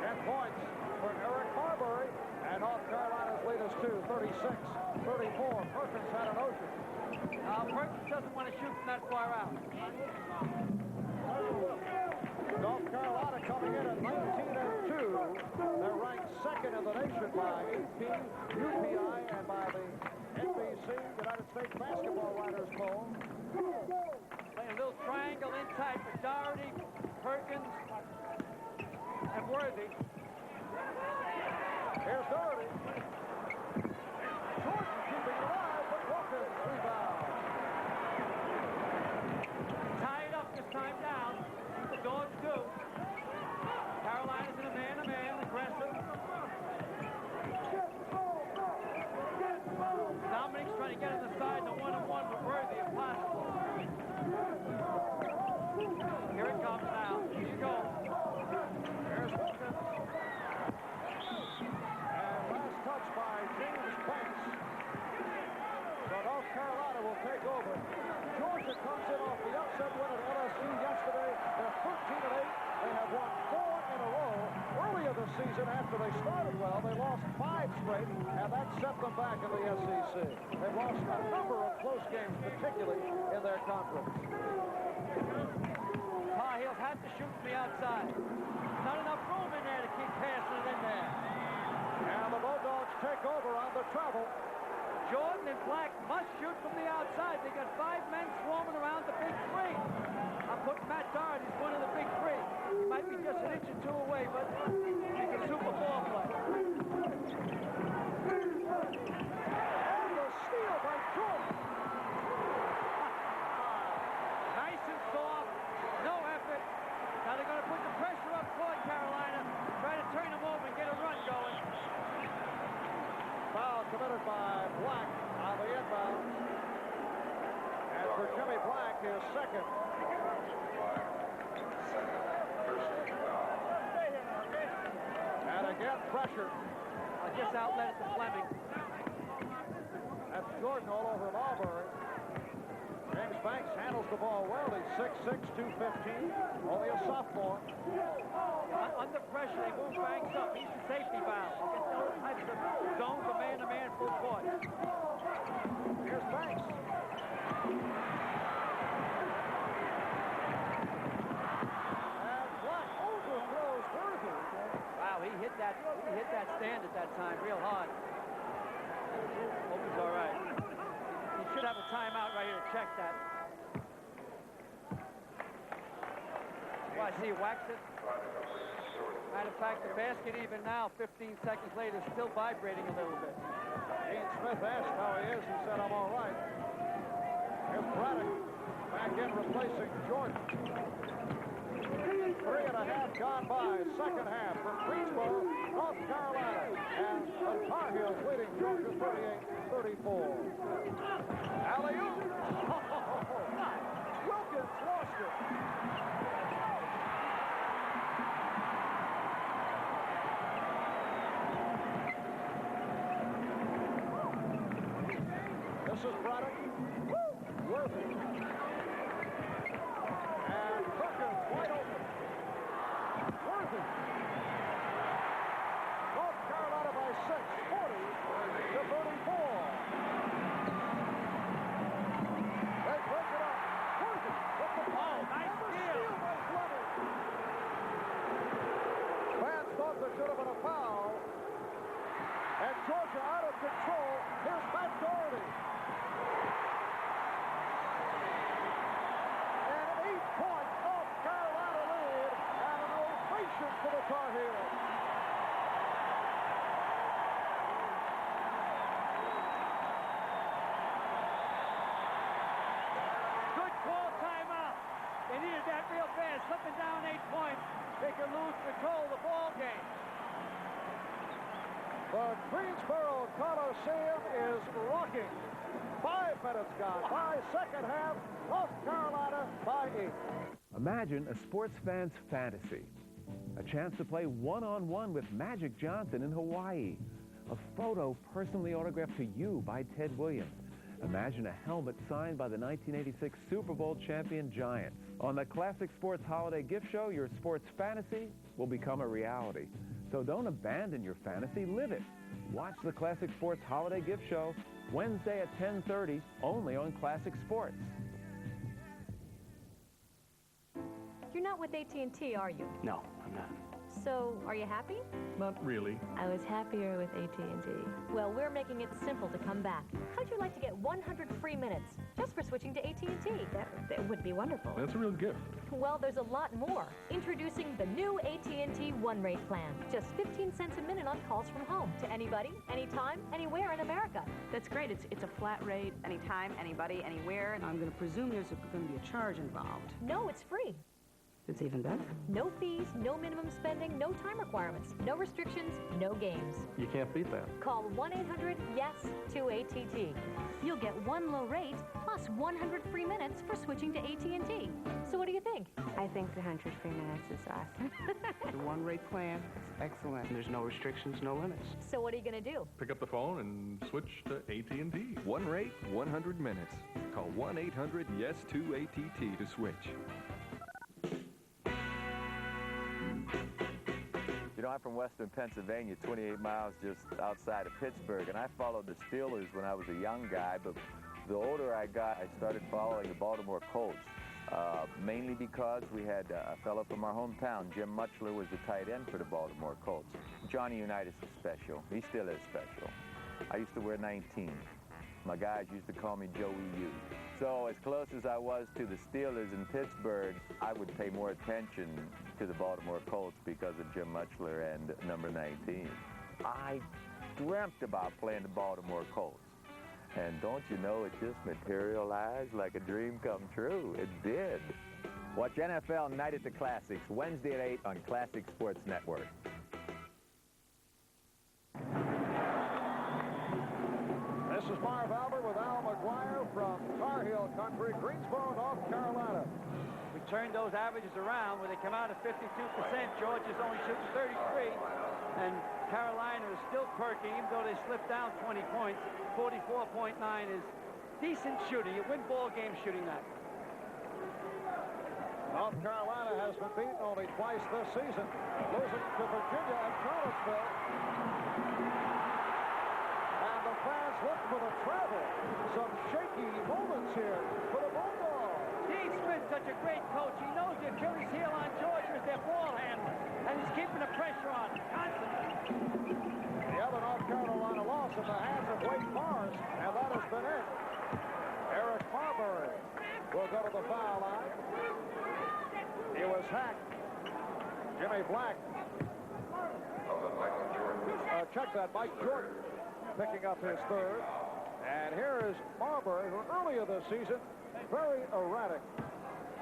10 points for Eric Arbery. And North Carolina's lead is 36-34. Perkins had an ocean.
Perkins doesn't want to shoot from that far out.
North Carolina coming in at 19-2. They're ranked second in the nation by AP, UPI, and by the NBC, United States Basketball Writers Poll.
Playing a little triangle inside for Doherty, Perkins, and Worthy.
Here's Doherty. Jordan keeping it alive, but Wilkins rebound.
Tie it up this time down. The Dogs do. Carolina's in a man-to-man, aggressive. Dominic's trying to get inside the one-on-one with Worthy if possible. Here it comes now. Here you go.
Here's Wilkins. And last touch by James Banks. So North Carolina will take over. Georgia comes in off the upset win at LSU yesterday. They're 13-8. They have won 4 in a row. Earlier this season, after they started well, they lost 5 straight, and that set them back in the SEC. They've lost a number of close games, particularly in their conference.
Tar Heels have to shoot from the outside. Not enough room in there to keep passing it in there.
And the Bulldogs take over on the travel.
Jordan and Black must shoot from the outside. They got 5 men swarming around the big 3. I'm putting Matt Doherty as one of the big 3. He might be just an inch or 2 away, but he can super ball play.
And the steal by Jordan.
Nice and soft, no effort. Now they're going to put the pressure up court, Carolina. Try to turn them over and get a run going.
Foul committed by Black on the inbound. And for Jimmy Black, his second. And again, pressure.
I just outlet it to Fleming.
That's Jordan all over Marbury. James Banks handles the ball well. He's 6'6", 215, only a sophomore.
Under pressure, they move Banks up. He's the safety valve. Against those types of zones, a man-to-man full court.
Here's Banks. And Black
have a timeout right here to check that. Well, I see he whacks it. Matter of fact, the basket even now, 15 seconds later, is still vibrating a little bit.
Dean Smith asked how he is. He said, I'm all right. Here's Braddock back in replacing Jordan. 3.5 gone by. Second half for Greensboro, North Carolina. And the Tar Heels leading Georgia 38-34. Alley-oop. Wilkins lost it. This is Braddock. Worthy. And Perkins wide open. Worthy. North Carolina by 6, 40-34. They break it up. Worthy with the ball.
Nice steal
by Fleming. Fans thought there should have been a foul. And Georgia out of control. Here's Matt Doherty. An 8-point North Carolina lead and an ovation for the Tar Heels.
Good call, timeout. They needed that real bad. Slipping down 8 points, they could lose control of the ball game.
The Greensboro Coliseum is rocking. 5 minutes gone by. Second half, North Carolina by 8.
Imagine a sports fan's fantasy. A chance to play one-on-one with Magic Johnson in Hawaii. A photo personally autographed to you by Ted Williams. Imagine a helmet signed by the 1986 Super Bowl champion Giants. On the Classic Sports Holiday Gift Show, your sports fantasy will become a reality. So don't abandon your fantasy, live it. Watch the Classic Sports Holiday Gift Show Wednesday at 10:30, only on Classic Sports.
You're not with AT&T, are you?
No, I'm not.
So, are you happy?
Not really.
I was happier with AT&T. Well, we're making it simple to come back. How'd you like to get 100 free minutes just for switching to AT&T? That would be wonderful.
That's a real gift.
Well, there's a lot more. Introducing the new AT&T One Rate plan. Just 15 cents a minute on calls from home to anybody, anytime, anywhere in America.
That's great. It's a flat rate, anytime, anybody, anywhere. I'm going to presume there's going to be a charge involved.
No, it's free.
It's even better.
No fees, no minimum spending, no time requirements, no restrictions, no games.
You can't beat that.
Call 1-800-YES-2-ATT. You'll get one low rate plus 100 free minutes for switching to AT&T. So what do you think?
I think the 100 free minutes is awesome. The one-rate plan is excellent. There's no restrictions, no limits.
So what are you going to do?
Pick up the phone and switch to AT&T.
One rate, 100 minutes. Call 1-800-YES-2-ATT to switch.
You know, I'm from western Pennsylvania, 28 miles just outside of Pittsburgh, and I followed the Steelers when I was a young guy, but the older I got, I started following the Baltimore Colts, mainly because we had a fellow from our hometown, Jim Mutchler, was the tight end for the Baltimore Colts. Johnny Unitas is special. He still is special. I used to wear 19. My guys used to call me Joey U. So as close as I was to the Steelers in Pittsburgh, I would pay more attention to the Baltimore Colts because of Jim Mutchler and number 19. I dreamt about playing the Baltimore Colts. And don't you know, it just materialized like a dream come true. It did. Watch NFL Night at the Classics, Wednesday at 8 on Classic Sports Network.
This is Marv Albert with Al McGuire from Tar Heel Country, Greensboro, North Carolina.
We turned those averages around where they come out at 52%. Georgia's only shooting 33. And Carolina is still perky, even though they slipped down 20 points. 44.9 is decent shooting. You win ball games shooting that.
North Carolina has been beaten only twice this season, losing to Virginia and Charlottesville. And the fans look for the travel. Some shaky moments here for the Bulldogs.
Dean Smith's such a great coach. He knows the Achilles heel on Georgia is their ball handler. And he's keeping the pressure on constantly.
The other North Carolina loss in the hands of Wake Forest, and that has been it. will go to the foul line. He was hacked. Jimmy Black. Check that, Mike Jordan picking up his third. And here is Marbury, who earlier this season, very erratic.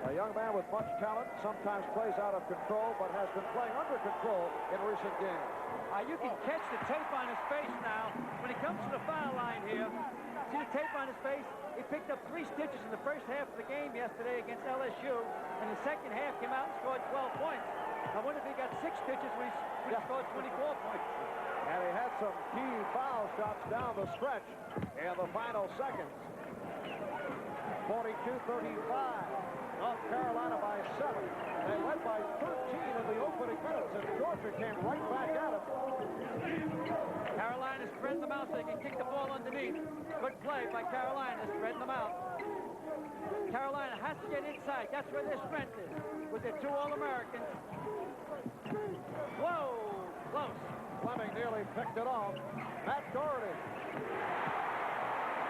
A young man with much talent, sometimes plays out of control, but has been playing under control in recent games.
You can catch the tape on his face now. When he comes to the foul line here, see the tape on his face? He picked up 3 stitches in the first half of the game yesterday against LSU, and the second half came out and scored 12 points. I wonder if he got 6 stitches when he scored 24 points.
And he had some key foul shots down the stretch in the final seconds. 42-35. North Carolina by 7. They led by 13 in the opening minutes, and Georgia came right back at it.
Carolina spread them out so they can kick the ball underneath. Good play by Carolina, spreading them out. Carolina has to get inside. That's where their strength is, with their 2 All-Americans. Whoa, close.
Fleming nearly picked it off. Matt Doherty.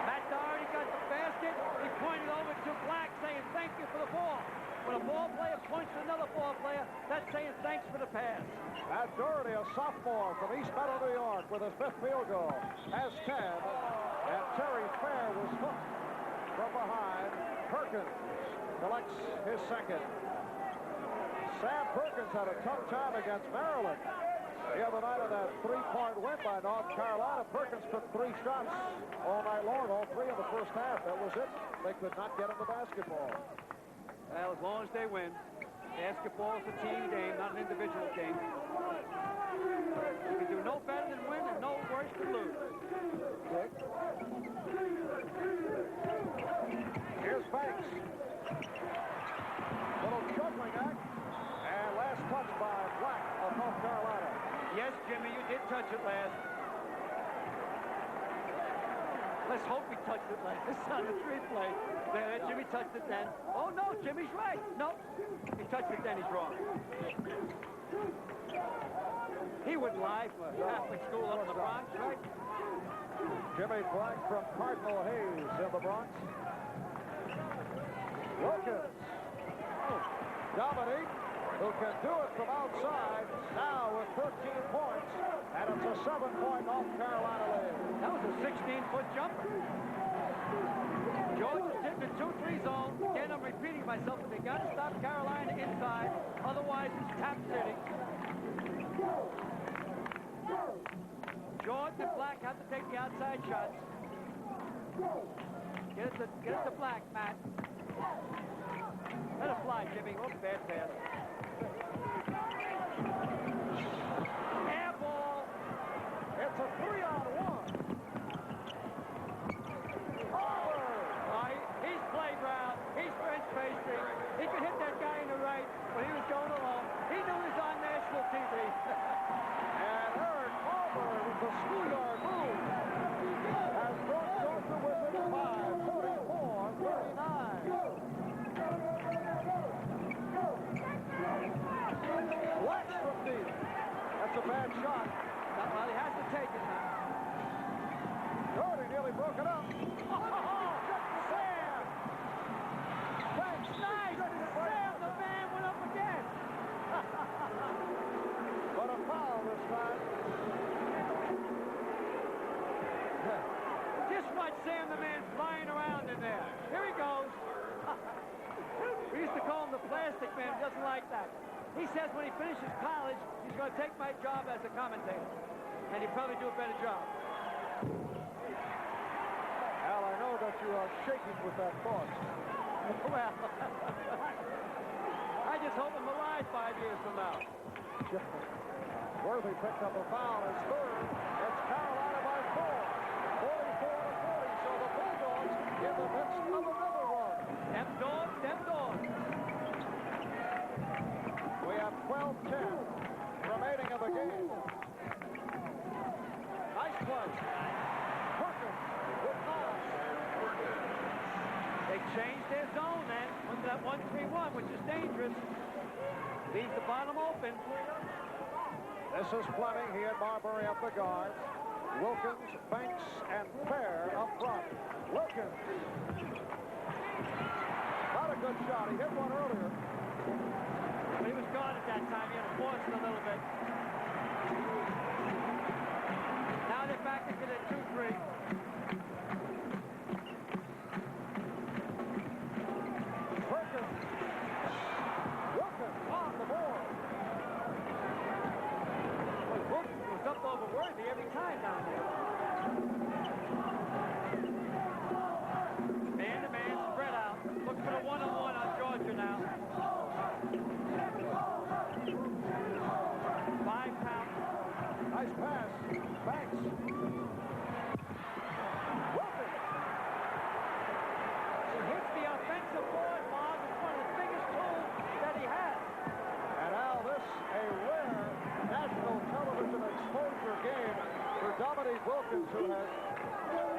Matt Doherty got the basket. He pointed over to Black saying thank you for the ball. When a ball player points to another ball player, that's saying thanks for the pass.
Matt Doherty, a sophomore from East Meadow, New York, with his 5th field goal, has 10. And Terry Fair was hooked from behind. Perkins collects his second. Sam Perkins had a tough time against Maryland the other night of that 3-point win by North Carolina. Perkins took 3 shots all night long, all 3 in the first half. That was it. They could not get him the basketball.
Well, as long as they win. Basketball is a team game, not an individual game. You can do no better than win and no worse than lose.
Here's Banks. Little juggling act. And last touch by Black of North Carolina.
Yes, Jimmy, you did touch it last. Let's hope he touched it last. It's on the 3-play. There, Jimmy touched it then. Oh, no, Jimmy's right. No, he touched it then, he's wrong. He wouldn't lie for Catholic school up in the Bronx, right?
Jimmy Black from Cardinal Hayes in the Bronx. Wilkins. Dominique, who can do it from outside, now with 13 points, and it's a 7-point North Carolina lead.
That was a 16-foot jumper. Georgia's hitting the 2-3 zone. Again, I'm repeating myself, but they got to stop Carolina inside. Otherwise, it's Tap City. George and Black have to take the outside shots. Get it to Black, Matt. Let it fly, Jimmy. Oh, bad pass. Air ball.
It's a 3-on-1.
He's playground. He's French pastry. He could hit that guy in the right, but he was going alone. He knew he was on national TV.
And Eric Marbury with the schoolyard move has brought Georgia within 5, 44-39. Flex from deep. That's a bad shot.
Well, he has to take it now.
Doherty nearly broke it up. Sam! Thanks.
Nice! Sam, the man, went up again.
But a foul this time.
Just watch Sam, the man, flying around in there. Here he goes. We used to call him the plastic man. He doesn't like that. He says when he finishes college, he's going to take my job as a commentator. And he'll probably do a better job.
Al, I know that you are shaking with that thought.
Well, I just hope I'm alive 5 years from now.
Worthy picked up a foul, his third. It's Carolina by 4. 44-40, so the Bulldogs in the midst of another run.
Them dogs, them dogs.
We have 12-10 remaining in the game. Nice play. Perkins with 9.
They changed their zone then under that 1-3-1, which is dangerous. Leaves the bottom open.
This is Fleming. He and Marbury up the guards. Wilkins, Banks, and Fair up front. Wilkins. good shot. He hit one earlier.
But he was gone at that time. He had to force it a little bit. Now they're back into the 2-3.
Wilkins on the board.
Well, Wilkins was up over Worthy every time down there. Man-to-man, spread out. Look for the one-on-one on Georgia now. 5 count.
Nice pass. Banks. Wilkins.
He hits the offensive board, Bob. It's one of the biggest tools that he has.
And now this, a rare national television exposure game for Dominique Wilkins, who has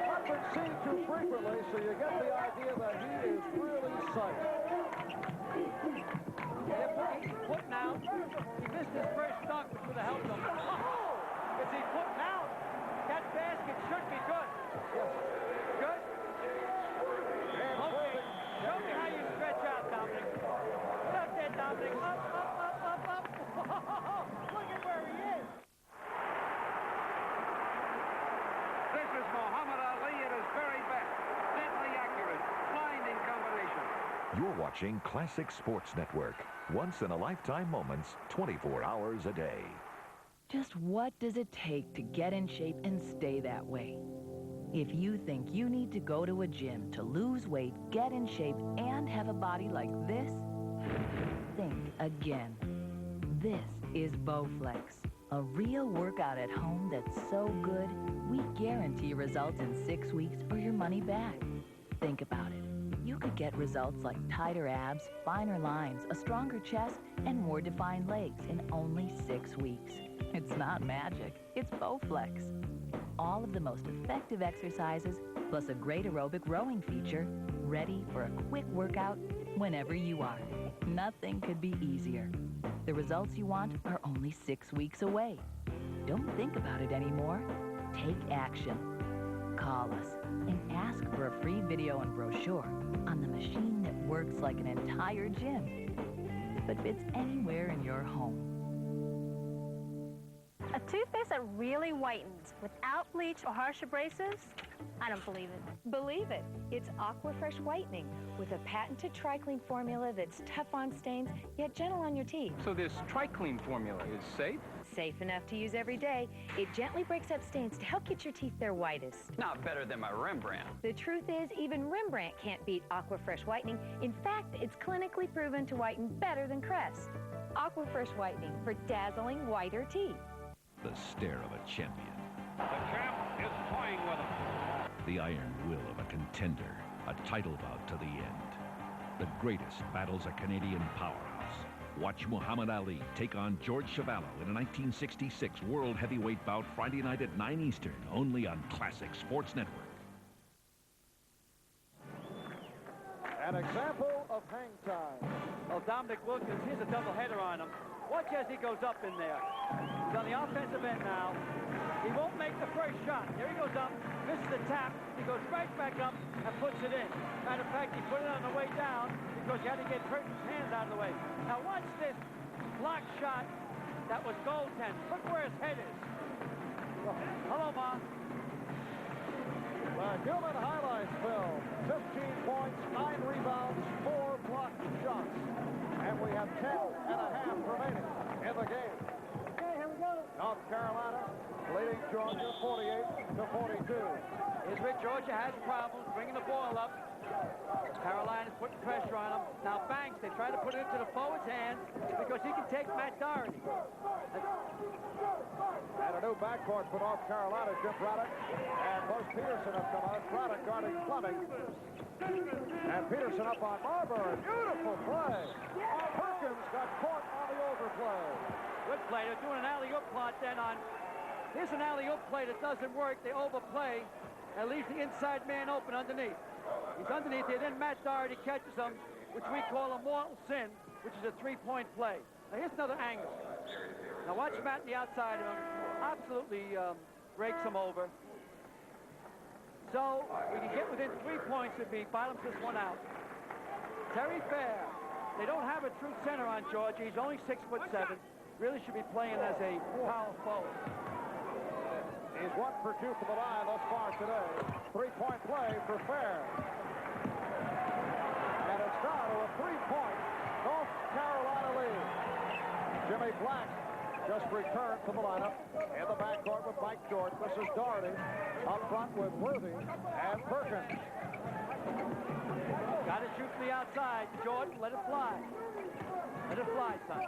not been seen too frequently, so you get the idea that he is really psyched.
He's putting out. He missed his first dunk, which would have helped him. Oh! Is he putting out? That basket should be good.
Yes.
Good? Okay. Show me how you stretch out, Dominic. Get up there, Dominic. Up, up, up, up, up. Look at where he is.
This is Muhammad Ali at his very best. Deadly accurate, blinding combination.
You're watching Classic Sports Network. Once-in-a-lifetime moments, 24 hours a day.
Just what does it take to get in shape and stay that way? If you think you need to go to a gym to lose weight, get in shape, and have a body like this, think again. This is Bowflex, a real workout at home that's so good, we guarantee results in 6 weeks or your money back. Think about it. You could get results like tighter abs, finer lines, a stronger chest, and more defined legs in only 6 weeks. It's not magic, it's Bowflex. All of the most effective exercises, plus a great aerobic rowing feature, ready for a quick workout whenever you are. Nothing could be easier. The results you want are only 6 weeks away. Don't think about it anymore. Take action. Call us and ask for a free video and brochure on the machine that works like an entire gym, but fits anywhere in your home.
A toothpaste that really whitens without bleach or harsh abrasives? I don't believe it. Believe it. It's Aquafresh Whitening with a patented tri-clean formula that's tough on stains, yet gentle on your teeth.
So this tri-clean formula is safe?
Safe enough to use every day. It gently breaks up stains to help get your teeth their whitest.
Not better than my Rembrandt.
The truth is, even Rembrandt can't beat Aquafresh Whitening. In fact, it's clinically proven to whiten better than Crest. Aquafresh Whitening for dazzling whiter teeth.
The stare of a champion.
The champ is toying with him.
The iron will of a contender. A title bout to the end. The greatest battles a Canadian powerhouse. Watch Muhammad Ali take on George Chuvalo in a 1966 World Heavyweight bout Friday night at 9 Eastern, only on Classic Sports Network.
An example of hang time.
Well, Dominic Wilkins, here's a doubleheader on him. Watch as he goes up in there. He's on the offensive end now. He won't make the first shot. There he goes up, misses the tap. He goes right back up and puts it in. Matter of fact, he put it on the way down because he had to get Curtin's hands out of the way. Now watch this block shot that was goaltend. Look where his head is. Hello, Ma.
The Human highlights, Phil. 15 points, 9 rebounds, 4 blocked shots. And we have 10 and a half remaining in the game.
Okay, here we go.
North Carolina leading Georgia 48-42.
Here's where Georgia has problems bringing the ball up. Carolina's putting pressure on him. Now Banks, they try to put it into the forward's hands because he can take Matt Doherty.
And a new backcourt for North Carolina. Jim Braddock and Buzz Peterson have come out. Braddock guarding Fleming. And Peterson up on Marbury. Beautiful play. Perkins got caught on the overplay.
Good play. They're doing an alley-oop plot then on. Here's an alley-oop play that doesn't work. They overplay and leaves the inside man open underneath. He's underneath here. Then Matt Doherty catches him, which we call a mortal sin, which is a three-point play. Now here's another angle. Now watch Matt on the outside of him. Absolutely breaks him over. So we can get within 3 points if he bottoms this one out. Terry Fair. They don't have a true center on Georgia. He's only 6'7". Really should be playing as a power forward.
He's 1 for 2 from the line thus far today. 3-point play for Fair. And it's down to a 3-point North Carolina lead. Jimmy Black just returned to the lineup in the backcourt with Mike Jordan. This is Doherty up front with Worthy and Perkins.
Got to shoot from the outside. Jordan, let it fly. Let it fly, son.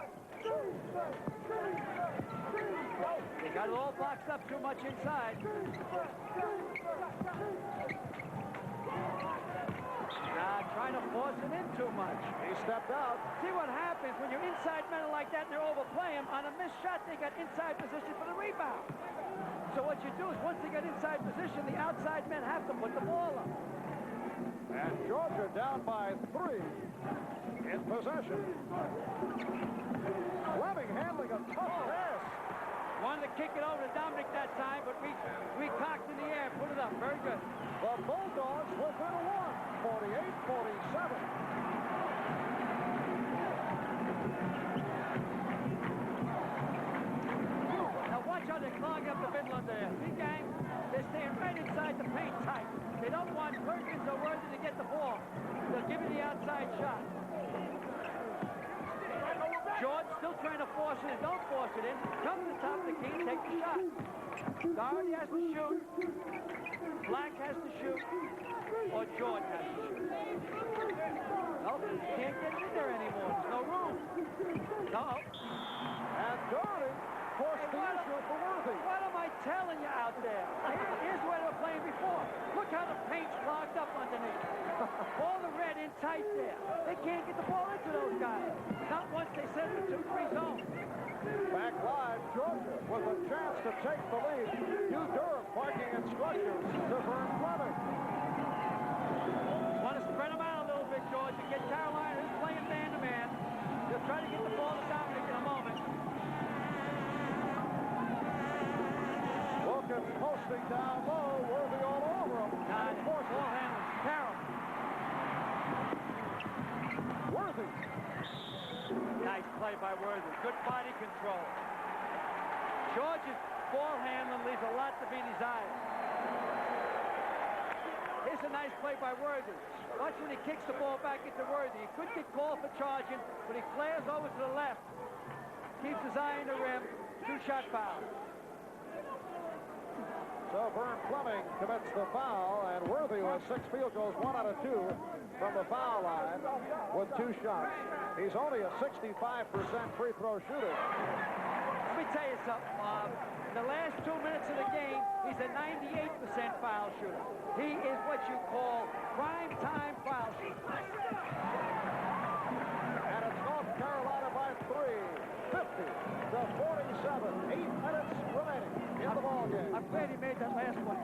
They got it all boxed up too much inside. Trying to force it in too much.
He stepped out.
See what happens when you're inside men like that and they're overplaying. On a missed shot, they got inside position for the rebound. So what you do is once they get inside position, the outside men have to put the ball up.
And Georgia down by 3 in possession. Fleming handling a tough pass.
Wanted to kick it over to Dominic that time, but we cocked in the air, put it up. Very good.
The Bulldogs within a 1, 48-47.
Now watch how they clog up the middle of there. See, gang? They're staying right inside the paint tight. They don't want Perkins or Worthy to get the ball. They'll give you the outside shot. George still trying to force it in. Don't force it in. Come to the top of the key, take the shot. Doherty has to shoot. Black has to shoot. Or George has to shoot. No, you can't get it in there anymore. There's no room. No.
And Doherty forced the issue for Worthy.
What am I telling you out there? Here's where they were playing before. Look how the paint's clogged up underneath. All the red in tight there. They can't get the ball into those guys. Not once they set the 2-3 zone.
Back live, Georgia with a chance to take the lead. Hugh Durham barking instructions to Vern Fleming.
Want to spread them out a little bit, Georgia. Get Carolina who's playing man-to-man. They'll try to get the ball to Dominic in a moment.
Wilkins posting down low. Worthy all over him.
Ball handlers. Carroll.
Worthy.
Nice play by Worthy. Good body control. George's ball handling leaves a lot to be desired. Here's a nice play by Worthy. Watch when he kicks the ball back into Worthy. He could get called for charging, but he flares over to the left. Keeps his eye on the rim. 2-shot foul.
So Vern Fleming commits the foul, and Worthy with 6 field goals, 1 out of 2 from the foul line with 2 shots. He's only a 65% free throw shooter.
Let me tell you something, Bob. In the last 2 minutes of the game, he's a 98% foul shooter. He is what you call prime time foul shooter.
And it's North Carolina by 3, 50-47. 8 minutes remaining in the ball game.
I'm glad he made that last one.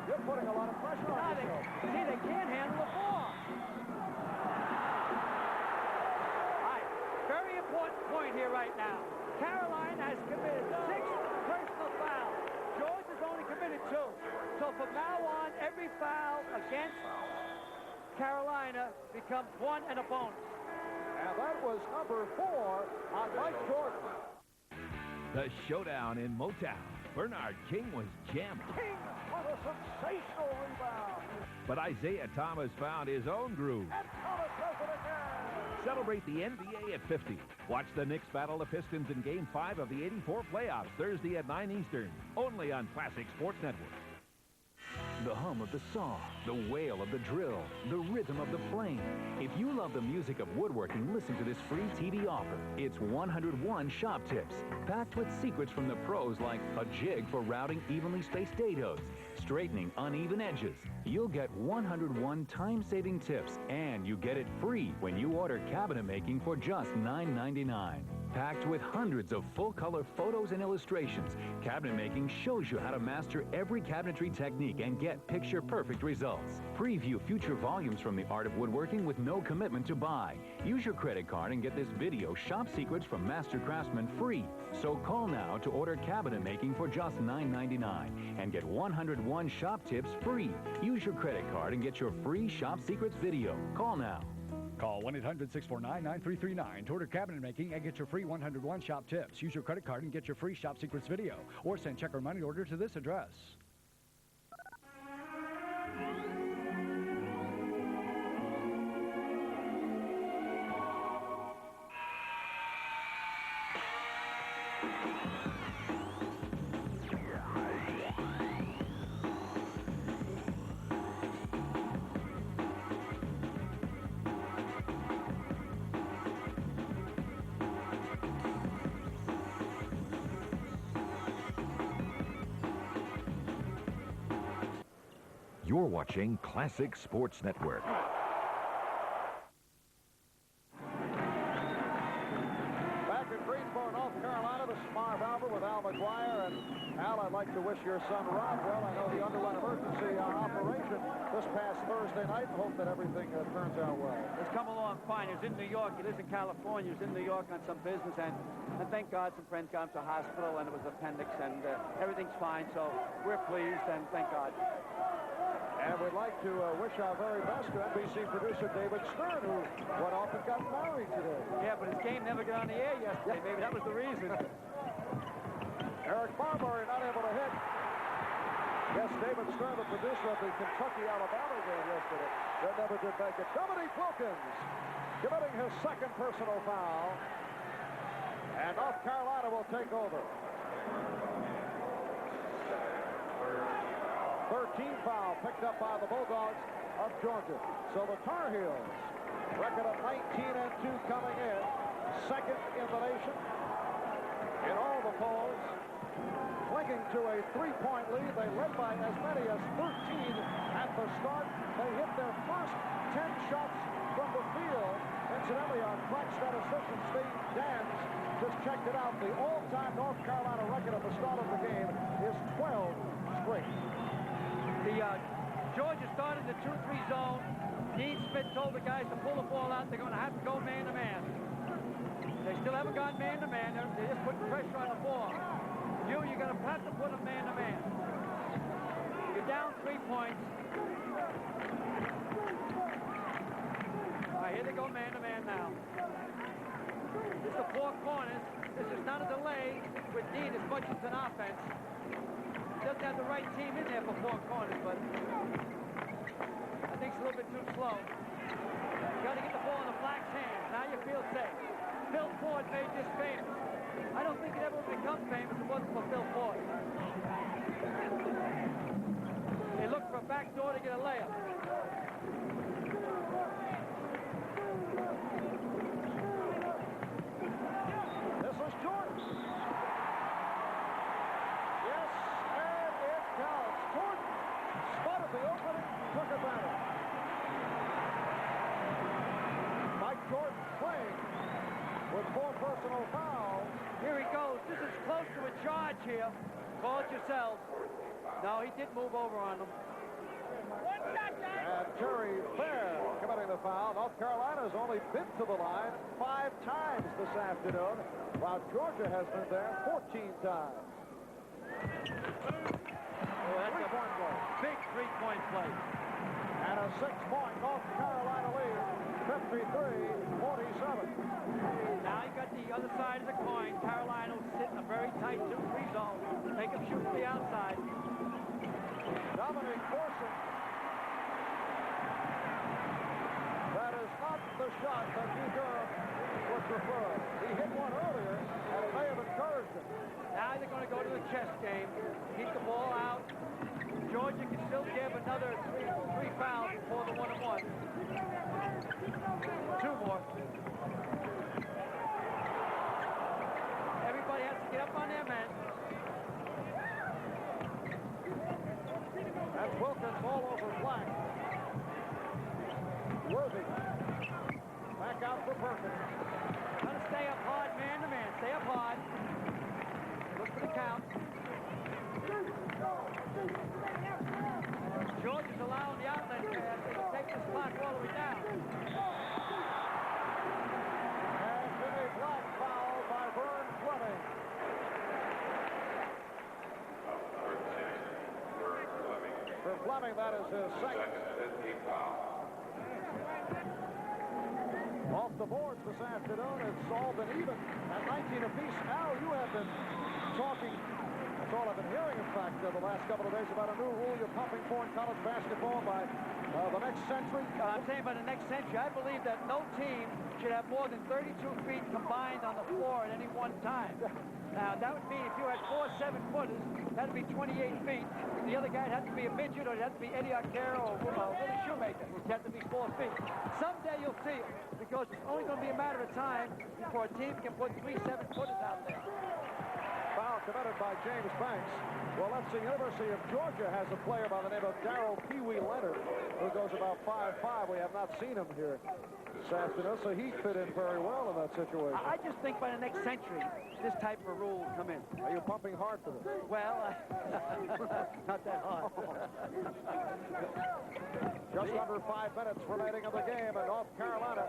You're putting a lot of pressure on yourself.
See, they can't handle the ball. All right, very important point here right now. Carolina has committed 6 personal fouls. George has only committed 2. So from now on, every foul against Carolina becomes 1 and a bonus.
And that was number 4 on Mike Jordan.
The showdown in Motown. Bernard King was jamming.
King with a sensational rebound.
But Isaiah Thomas found his own groove.
And Thomas does it again.
Celebrate the NBA at 50. Watch the Knicks battle the Pistons in Game 5 of the '84 playoffs Thursday at 9 Eastern. Only on Classic Sports Network.
The hum of the saw, the wail of the drill, the rhythm of the flame. If you love the music of woodworking, listen to this free TV offer. It's 101 shop tips, packed with secrets from the pros like a jig for routing evenly spaced dados, straightening uneven edges. You'll get 101 time-saving tips, and you get it free when you order cabinet making for just $9.99. Packed with hundreds of full-color photos and illustrations, cabinet making shows you how to master every cabinetry technique and get picture-perfect results. Preview future volumes from the Art of Woodworking with no commitment to buy. Use your credit card and get this video, Shop Secrets from Master Craftsman, free. So call now to order cabinet making for just $9.99 and get 101 shop tips free. Use your credit card and get your free Shop Secrets video. Call now.
Call 1-800-649-9339 to order cabinet making and get your free 101 shop tips. Use your credit card and get your free Shop Secrets video. Or send check or money order to this address.
You're watching Classic Sports Network.
Back in Greensboro, North Carolina, this is Marv Albert with Al McGuire. And Al, I'd like to wish your son Rob well. I know he underwent emergency operation this past Thursday night. Hope that everything turns out well.
It's come along fine. He was in New York. He lives in California. He was in New York on some business, and thank God some friends got him to hospital, and it was appendix, and everything's fine. So we're pleased, and thank God.
And we'd like to wish our very best to NBC producer David Stern, who went off and got married today.
Yeah, but his game never got on the air yesterday. Maybe that was the reason.
Eric Barber not able to hit. Yes, David Stern, the producer of the Kentucky-Alabama game yesterday, that never did make it. Dominique Wilkins committing his second personal foul. And North Carolina will take over. 13 foul picked up by the Bulldogs of Georgia. So the Tar Heels, record of 19-2 coming in, second in the nation in all the polls, clinging to a three-point lead. They led by as many as 13 at the start. They hit their first 10 shots from the field. Incidentally, our crack statistician Steve Dans just checked it out. The all-time North Carolina record at the start of the game is 12 straight.
Georgia started the 2-3 zone. Dean Smith told the guys to pull the ball out. They're going to have to go man-to-man. They still haven't gone man-to-man. They're just putting pressure on the ball. You're going to have to put them man-to-man. You're down 3 points. All right, here they go man-to-man now. This is the four corners. This is not a delay with Dean as much as an offense. Doesn't have the right team in there for four corners, but I think it's a little bit too slow. You got to get the ball in the Black's hands. Now you feel safe. Phil Ford made this famous. I don't think it ever would become famous if it wasn't for Phil Ford. They look for a back door to get a layup.
This is Jordan. Yes, and it counts. Jordan spotted the opening, took advantage. Mike Jordan playing with 4 personal fouls.
Here he goes. This is close to a charge here. Call it yourselves. No, he did move over on them.
And Terry Fair committing the foul. North Carolina's only been to the line 5 times this afternoon, while Georgia has been there 14 times.
Oh, that's a big three-point play.
And a 6-point North Carolina lead, 53-47.
Now you got the other side of the coin. Carolina will sit in a very tight 2-3 zone. Make them shoot to the outside.
Dominic Corson. That is not the shot that New Durham would prefer. He hit one earlier, and it may have encouraged him.
Now they're going to go to the chess game. Keep the ball out. Georgia can still give another three fouls before the 1-and-1. 2 more. Everybody has to get up on their men.
That's Wilkins all over Black. Worthy. Back out for Perkins.
Got to stay up hard, man-to-man. Stay up hard. Look for the count. Georgia's allowing the outlet pass. They can take this clock all the way down.
And Jimmy Black fouled by Vern Fleming. For Fleming, that is his second. off the boards this afternoon. It's all been even at 19 apiece. Al, you have been talking, that's all I've been hearing, in fact, the last couple of days about a new rule you're pumping for in college basketball by the next century.
I'm saying by the next century, I believe that no team should have more than 32 feet combined on the floor at any one time. Now, that would mean if you had 4 7-footers, that'd be 28 feet. The other guy had to be a midget, or it had to be Eddie Arcaro or Willie Shoemaker. It had to be 4 feet. Someday you'll see it, because it's only going to be a matter of time before a team can put 3 7-footers out there.
Foul committed by James Banks. Well, let's see. University of Georgia has a player by the name of Darrell Pee Wee Leonard, who goes about 5'5". We have not seen him here this afternoon, so he fit in very well in that situation.
I just think by the next century, this type of rule will come in.
Are you pumping hard for this?
Well, not that hard.
Just under 5 minutes remaining of the game, and North Carolina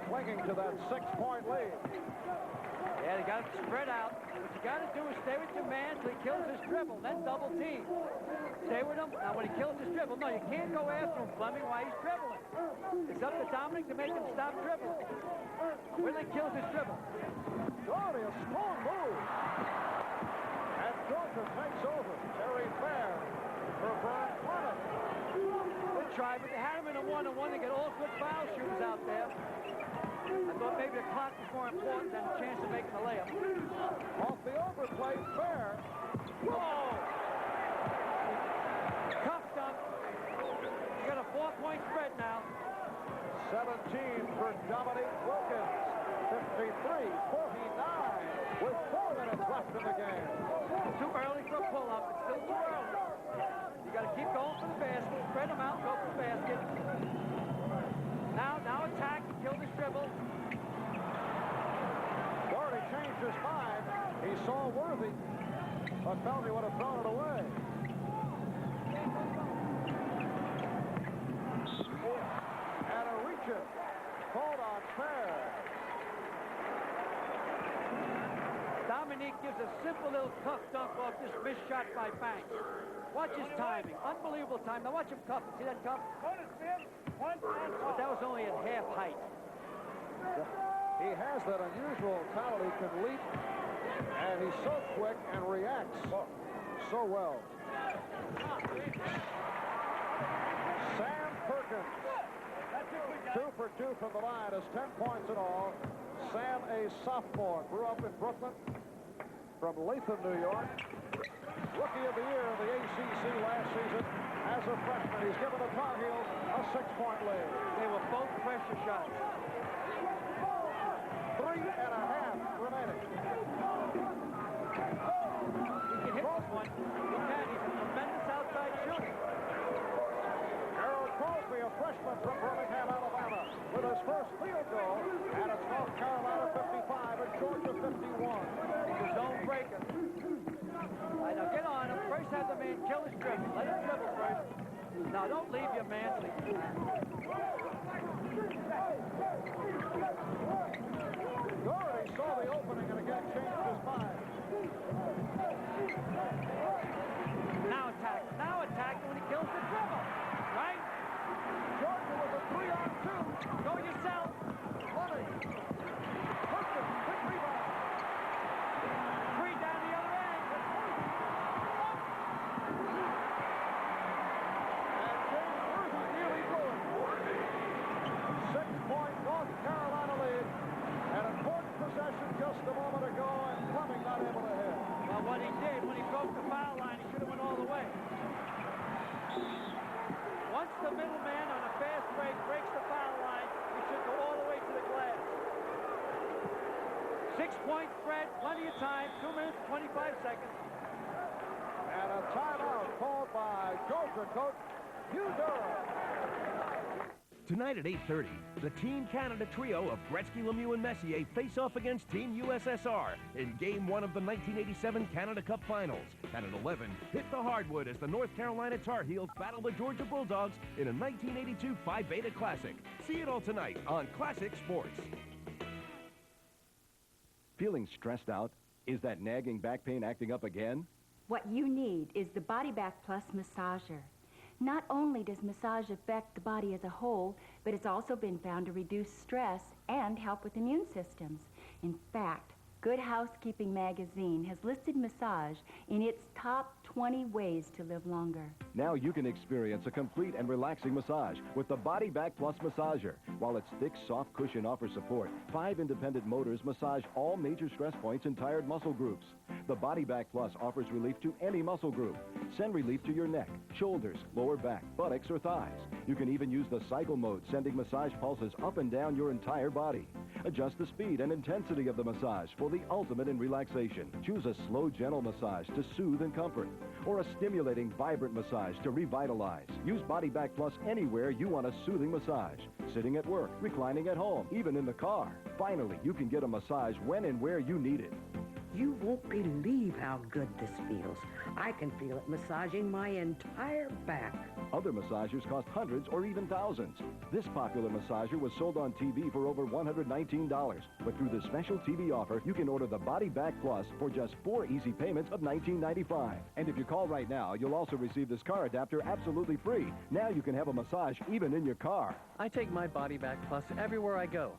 clinging to that 6-point lead.
Yeah, they got to spread out. What you got to do is stay with your man till he kills his dribble, then double team. Stay with him. Now, when he kills his dribble, no, you can't go after him, Fleming, while he's dribbling. It's up to Dominic to make him stop dribbling. When he kills his dribble.
Doherty, a strong move. And Georgia takes over. Terry Fair for Brian Clement.
Good try, but they had him in a 1-on-1 to get all good foul shooters out there. I thought maybe the clock was more important than a chance of making the layup.
Off the overplay, Fair.
Whoa! Tough dunk. You got a 4-point spread now.
17 for Dominic Wilkins. 53-49 with 4 minutes left in the game.
Too early for a pull-up. It's still too early. You got to keep going for the basket. Spread them out, go for the basket. Now attack, kill this dribble.
Doherty changed his mind. He saw Worthy, but felt he would have thrown it away. And a reach-in called on Fair.
Dominique gives a simple little tough dunk off this missed shot by Banks. Watch his timing. Unbelievable time. Now watch him cuff it. See that cuff? But that was only at half height.
He has that unusual talent. He can leap, and he's so quick and reacts so well. Sam Perkins, 2 for 2 from the line, has 10 points in all. Sam, a sophomore, grew up in Brooklyn from Latham, New York. Rookie of the Year in the ACC last season. As a freshman, he's given the Tar Heels a 6-point lead.
They were both pressure shots.
3.5 remaining.
He can hit this one. He can. He's a tremendous outside shooter.
Harold Crosby, a freshman from Birmingham, Alabama, with his first field goal, and it's North Carolina 55 and Georgia 51.
He's a zone breaker. All right, now get on him. First have the man kill his dribble. Let him dribble first. Now don't leave your man.
Doherty saw the opening and again changed his mind.
Now attack. Now attack when he kills the dribble. Right?
Georgia with a 3-on-2.
Go yourself.
Money. Perkins, quick rebound.
3 down the other end.
And James Worthy nearly blew it. 6-point North Carolina lead. An important possession just a moment ago, and Fleming not able to hit.
Well, what he did when he broke the foul line, he should have went all the way. Once the middleman on a fast break breaks the foul line, he should go all the way to the glass. 6-point spread, plenty of time, 2 minutes, 25 seconds.
And a timeout called by Georgia coach Hugh Durham.
Tonight at 8:30, the Team Canada trio of Gretzky, Lemieux, and Messier face off against Team USSR in Game 1 of the 1987 Canada Cup Finals. And at 11, hit the hardwood as the North Carolina Tar Heels battle the Georgia Bulldogs in a 1982 Phi Beta Classic. See it all tonight on Classic Sports.
Feeling stressed out? Is that nagging back pain acting up again?
What you need is the Body Back Plus massager. Not only does massage affect the body as a whole, but it's also been found to reduce stress and help with immune systems. In fact, Good Housekeeping magazine has listed massage in its top 20 ways to live longer.
Now you can experience a complete and relaxing massage with the Body Back Plus massager. While its thick, soft cushion offers support, 5 independent motors massage all major stress points and tired muscle groups. The Body Back Plus offers relief to any muscle group. Send relief to your neck, shoulders, lower back, buttocks, or thighs. You can even use the cycle mode, sending massage pulses up and down your entire body. Adjust the speed and intensity of the massage for the ultimate in relaxation. Choose a slow, gentle massage to soothe and comfort, or a stimulating, vibrant massage to revitalize. Use Body Back Plus anywhere you want a soothing massage. Sitting at work, reclining at home, even in the car. Finally, you can get a massage when and where you need it.
You won't believe how good this feels. I can feel it massaging my entire back.
Other massagers cost hundreds or even thousands. This popular massager was sold on TV for over $119. But through this special TV offer, you can order the Body Back Plus for just 4 easy payments of $19.95. And if you call right now, you'll also receive this car adapter absolutely free. Now you can have a massage even in your car.
I take my Body Back Plus everywhere I go.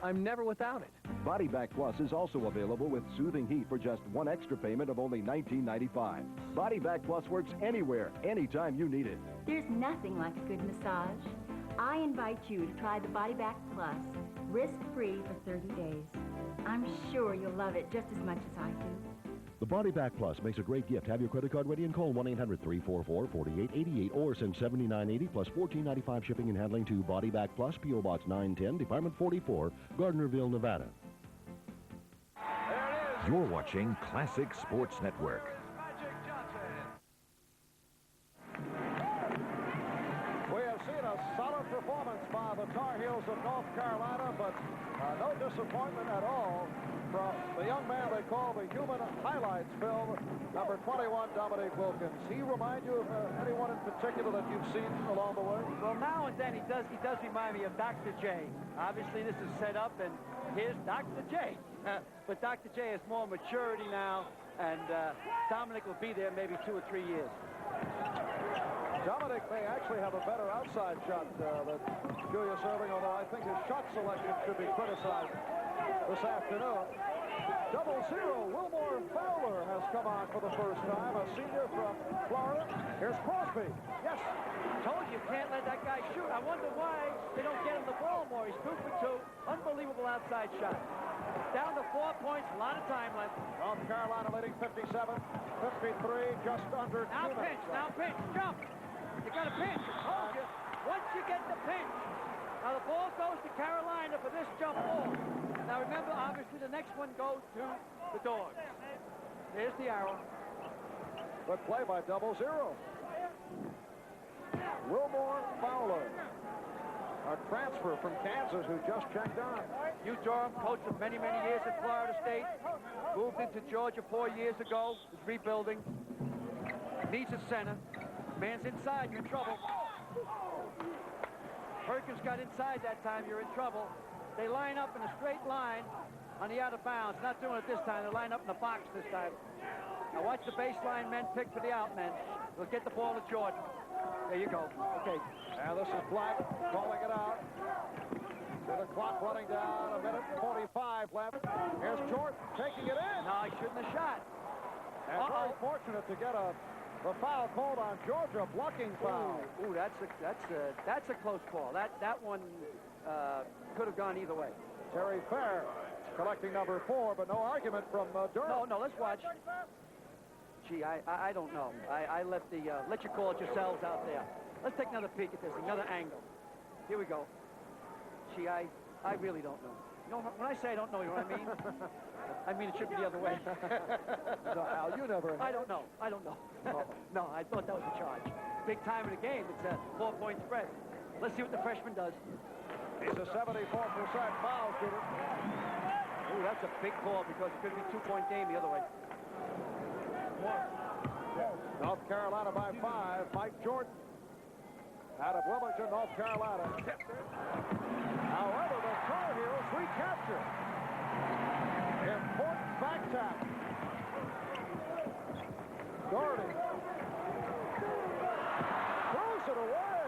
I'm never without it.
Body Back Plus is also available with soothing heat for just 1 extra payment of only $19.95. Body Back Plus works anywhere, anytime you need it.
There's nothing like a good massage. I invite you to try the Body Back Plus, risk-free for 30 days. I'm sure you'll love it just as much as I do.
The Body Back Plus makes a great gift. Have your credit card ready and call 1-800-344-4888 or send $79.80 plus $14.95 shipping and handling to Body Back Plus, P.O. Box 910, Department 44, Gardnerville, Nevada.
You're watching Classic Sports Network.
We have seen a solid performance by the Tar Heels of North Carolina, but no disappointment at all from the young man they call the Human Highlights film, number 21, Dominic Wilkins. He remind you of anyone in particular that you've seen along the way?
Well, now and then he does remind me of Dr. J. Obviously, this is set up, and here's Dr. J. But Dr. J has more maturity now, and Dominic will be there maybe 2 or 3 years.
Dominic may actually have a better outside shot than Julius Erving, although I think his shot selection should be criticized this afternoon. 00, Wilmore Fowler has come on for the first time, a senior from Florida. Here's Crosby. Yes.
Told you can't let that guy shoot. I wonder why they don't get him the ball more. He's 2 for 2. Unbelievable outside shot. Down to 4 points, a lot of time left.
North Carolina leading 57, 53, just under 2 minutes.
Now pinch, jump. You got to pinch. Told you. Once you get the pinch. Now the ball goes to Carolina for this jump ball. Now remember, obviously, the next one goes to the Dogs. There's the arrow.
Good play by 00. Wilmore Fowler, a transfer from Kansas who just checked on.
Hugh Durham, coach of many, many years at Florida State. Moved into Georgia 4 years ago. Is rebuilding. Needs a center. Man's inside, you're in trouble. Perkins got inside that time, you're in trouble. They line up in a straight line on the out of bounds. Not doing it this time. They line up in the box this time. Now watch the baseline men pick for the out men. They'll get the ball to Jordan. There you go. Okay.
And this is Black calling it out. See the clock running down. 1:45 left. Here's Jordan taking it in.
No, he shouldn't have shot.
And very fortunate to get the foul called on Georgia, blocking foul.
Ooh, that's a close call. That one could have gone either way.
Terry Fair collecting number 4, but no argument from Durham.
No, let's watch. Gee, I don't know. I let you call it yourselves out there. Let's take another peek at this, another angle. Here we go. Gee, I really don't know. You know, when I say I don't know, you know what I mean? I mean, it should be the other way.
No, Al, you never...
I don't know.
Oh.
No, I thought that was a charge. Big time in the game. It's a 4-point spread. Let's see what the freshman does.
He's a 74% foul shooter.
Ooh, that's a big call because it could be a 2-point game the other way.
North Carolina by 5. Mike Jordan out of Wilmington, North Carolina. However, the Tar Heels recapture. Important back tap. Doherty throws it away.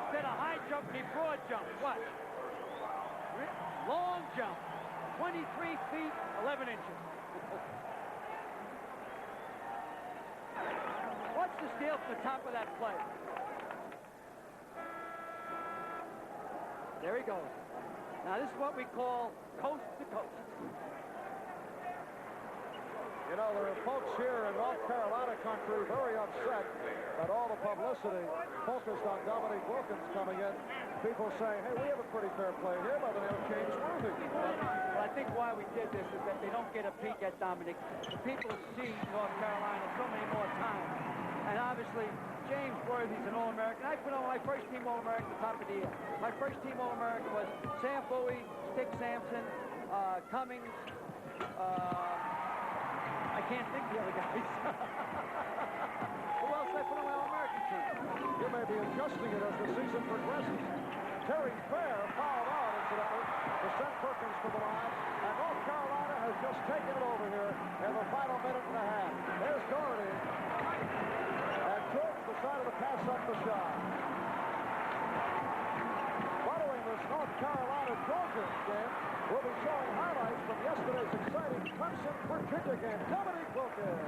Instead of high jump, he broad jump. What? Long jump. 23 feet, 11 inches. Watch the steal from the top of that play. There he goes. Now, this is what we call coast to coast.
You know, there are folks here in North Carolina country very upset that all the publicity focused on Dominique Wilkins coming in. People saying, hey, we have a pretty fair play here by the name of James Worthy.
Well, I think why we did this is that they don't get a peek at Dominic. The people see North Carolina so many more times. And obviously, James Worthy's an All-American. I put on my first team All-American at the top of the year. My first team All-American was Sam Bowie, Stick Sampson, Cummings, I can't think of the other guys. Who else did I put on my All-American team?
You may be adjusting it as the season progresses. Terry Fair fouled out, incidentally, to send Perkins to the line, and North Carolina has just taken it over here in the final minute and a half. There's Doherty, and George decided to pass up the shot. Following this North Carolina-Georgia game, we'll be showing highlights from yesterday's exciting Clemson-Virginia game. Dominique Wilkins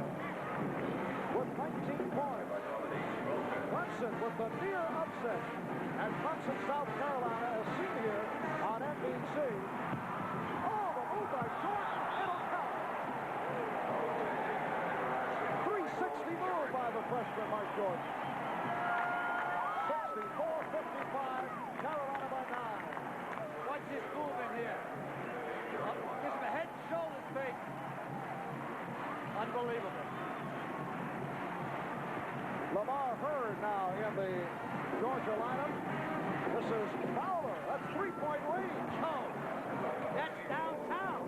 with 19 points. Clemson with the near upset at Clemson, South Carolina, as seen here on NBC. Oh, the move by George, it'll count. 360 move by the freshman, Mike George. 64-55, Carolina by 9.
Watch this movement here. Gives him a head and shoulders fake. Unbelievable.
Lamar Hurd now in the Georgia lineup. This is Fowler. That's three-point range.
Oh, that's downtown.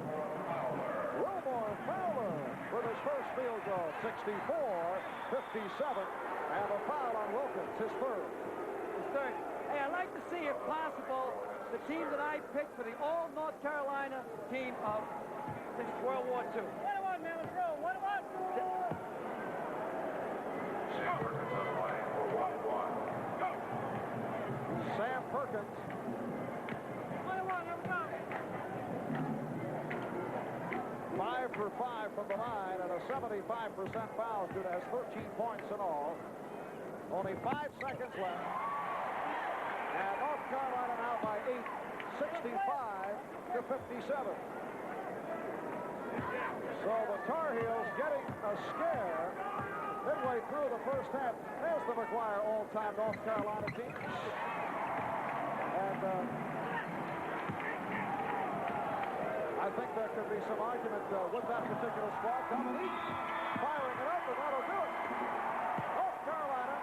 Wilmore Fowler with his first field goal. 64-57. And a foul on Wilkins, his third.
His third. Hey, I'd like to see, if possible, the team that I picked for the All-North Carolina team of since World War II. 1-1, man, let's go. 1-1.
Sam Perkins.
1-1, here we go.
5 for 5 from the line and a 75% foul shooter, has 13 points in all. Only 5 seconds left. And North Carolina now by 8, 65-57. So the Tar Heels getting a scare midway through the first half. There's the McGuire all-time North Carolina team. And I think there could be some argument with that particular squad. Dominique firing it up, and that'll do it. North Carolina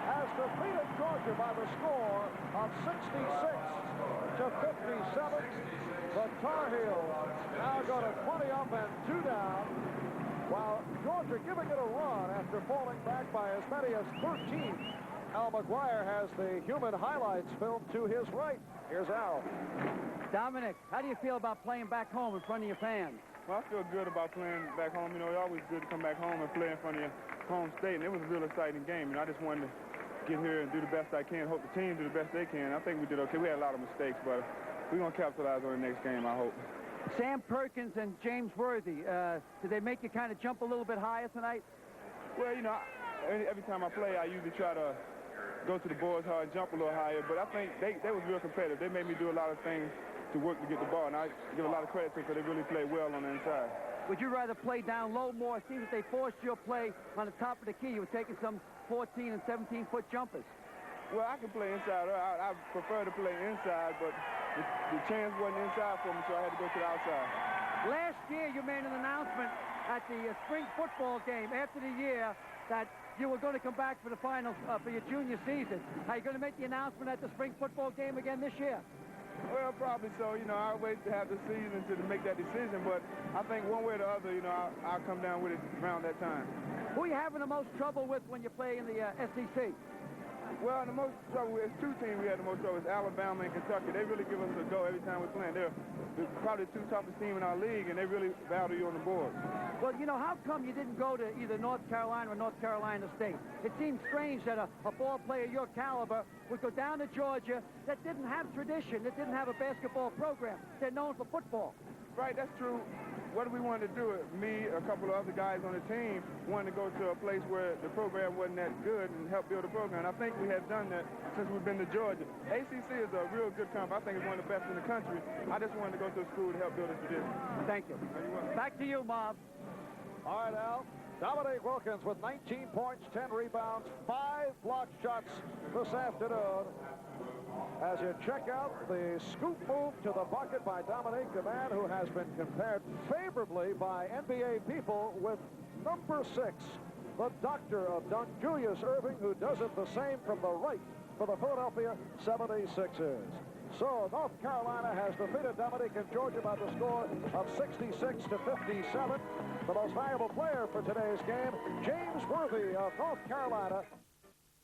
has defeated Georgia by the score of 66-57. The Tar Heels now go to 20 up and 2 down, while Georgia giving it a run after falling back by as many as 13. Al McGuire has the human highlights film to his right. Here's Al.
Dominic, how do you feel about playing back home in front of your fans?
Well, I feel good about playing back home. You know, it's always good to come back home and play in front of your home state, and it was a real exciting game. You know, I just wanted to get here and do the best I can, hope the team do the best they can. I think we did okay. We had a lot of mistakes, but we're going to capitalize on the next game, I hope.
Sam Perkins and James Worthy, did they make you kind of jump a little bit higher tonight?
Well, you know, every time I play, I usually try to go to the boards hard, jump a little higher, but I think they was real competitive. They made me do a lot of things to work to get the ball, and I give a lot of credit to them because they really played well on the inside.
Would you rather play down low more? It seems that they forced your play on the top of the key. You were taking some 14 and 17-foot jumpers.
Well, I can play inside. I prefer to play inside, but the chance wasn't inside for me, so I had to go to the outside.
Last year, you made an announcement at the spring football game after the year that you were going to come back for the finals for your junior season. Are you going to make the announcement at the spring football game again this year?
Well, probably so. You know, I'll wait to have the season to make that decision, but I think one way or the other, you know, I'll come down with it around that time.
Who are you having the most trouble with when you play in the SEC?
Well, the most trouble, it's two teams we had the most trouble. It's Alabama and Kentucky. They really give us a go every time we're playing. They're probably the two toughest team in our league, and they really battle you on the board.
Well, you know, how come you didn't go to either North Carolina or North Carolina State? It seems strange that a ball player your caliber would go down to Georgia that didn't have tradition, that didn't have a basketball program. They're known for football.
Right, that's true. What we wanted to do, me, a couple of other guys on the team, wanted to go to a place where the program wasn't that good and help build a program. I think we have done that since we've been to Georgia. ACC is a real good conference. I think it's one of the best in the country. I just wanted to go to a school to help build a tradition.
Thank you. Back to you, Marv.
All right, Al. Dominique Wilkins with 19 points, 10 rebounds, 5 block shots this afternoon. As you check out the scoop move to the bucket by Dominique, the man who has been compared favorably by NBA people with number 6, the doctor of dunk, Julius Erving, who does it the same from the right for the Philadelphia 76ers. So North Carolina has defeated Dominique and Georgia by the score of 66 to 57. The most valuable player for today's game, James Worthy of North Carolina,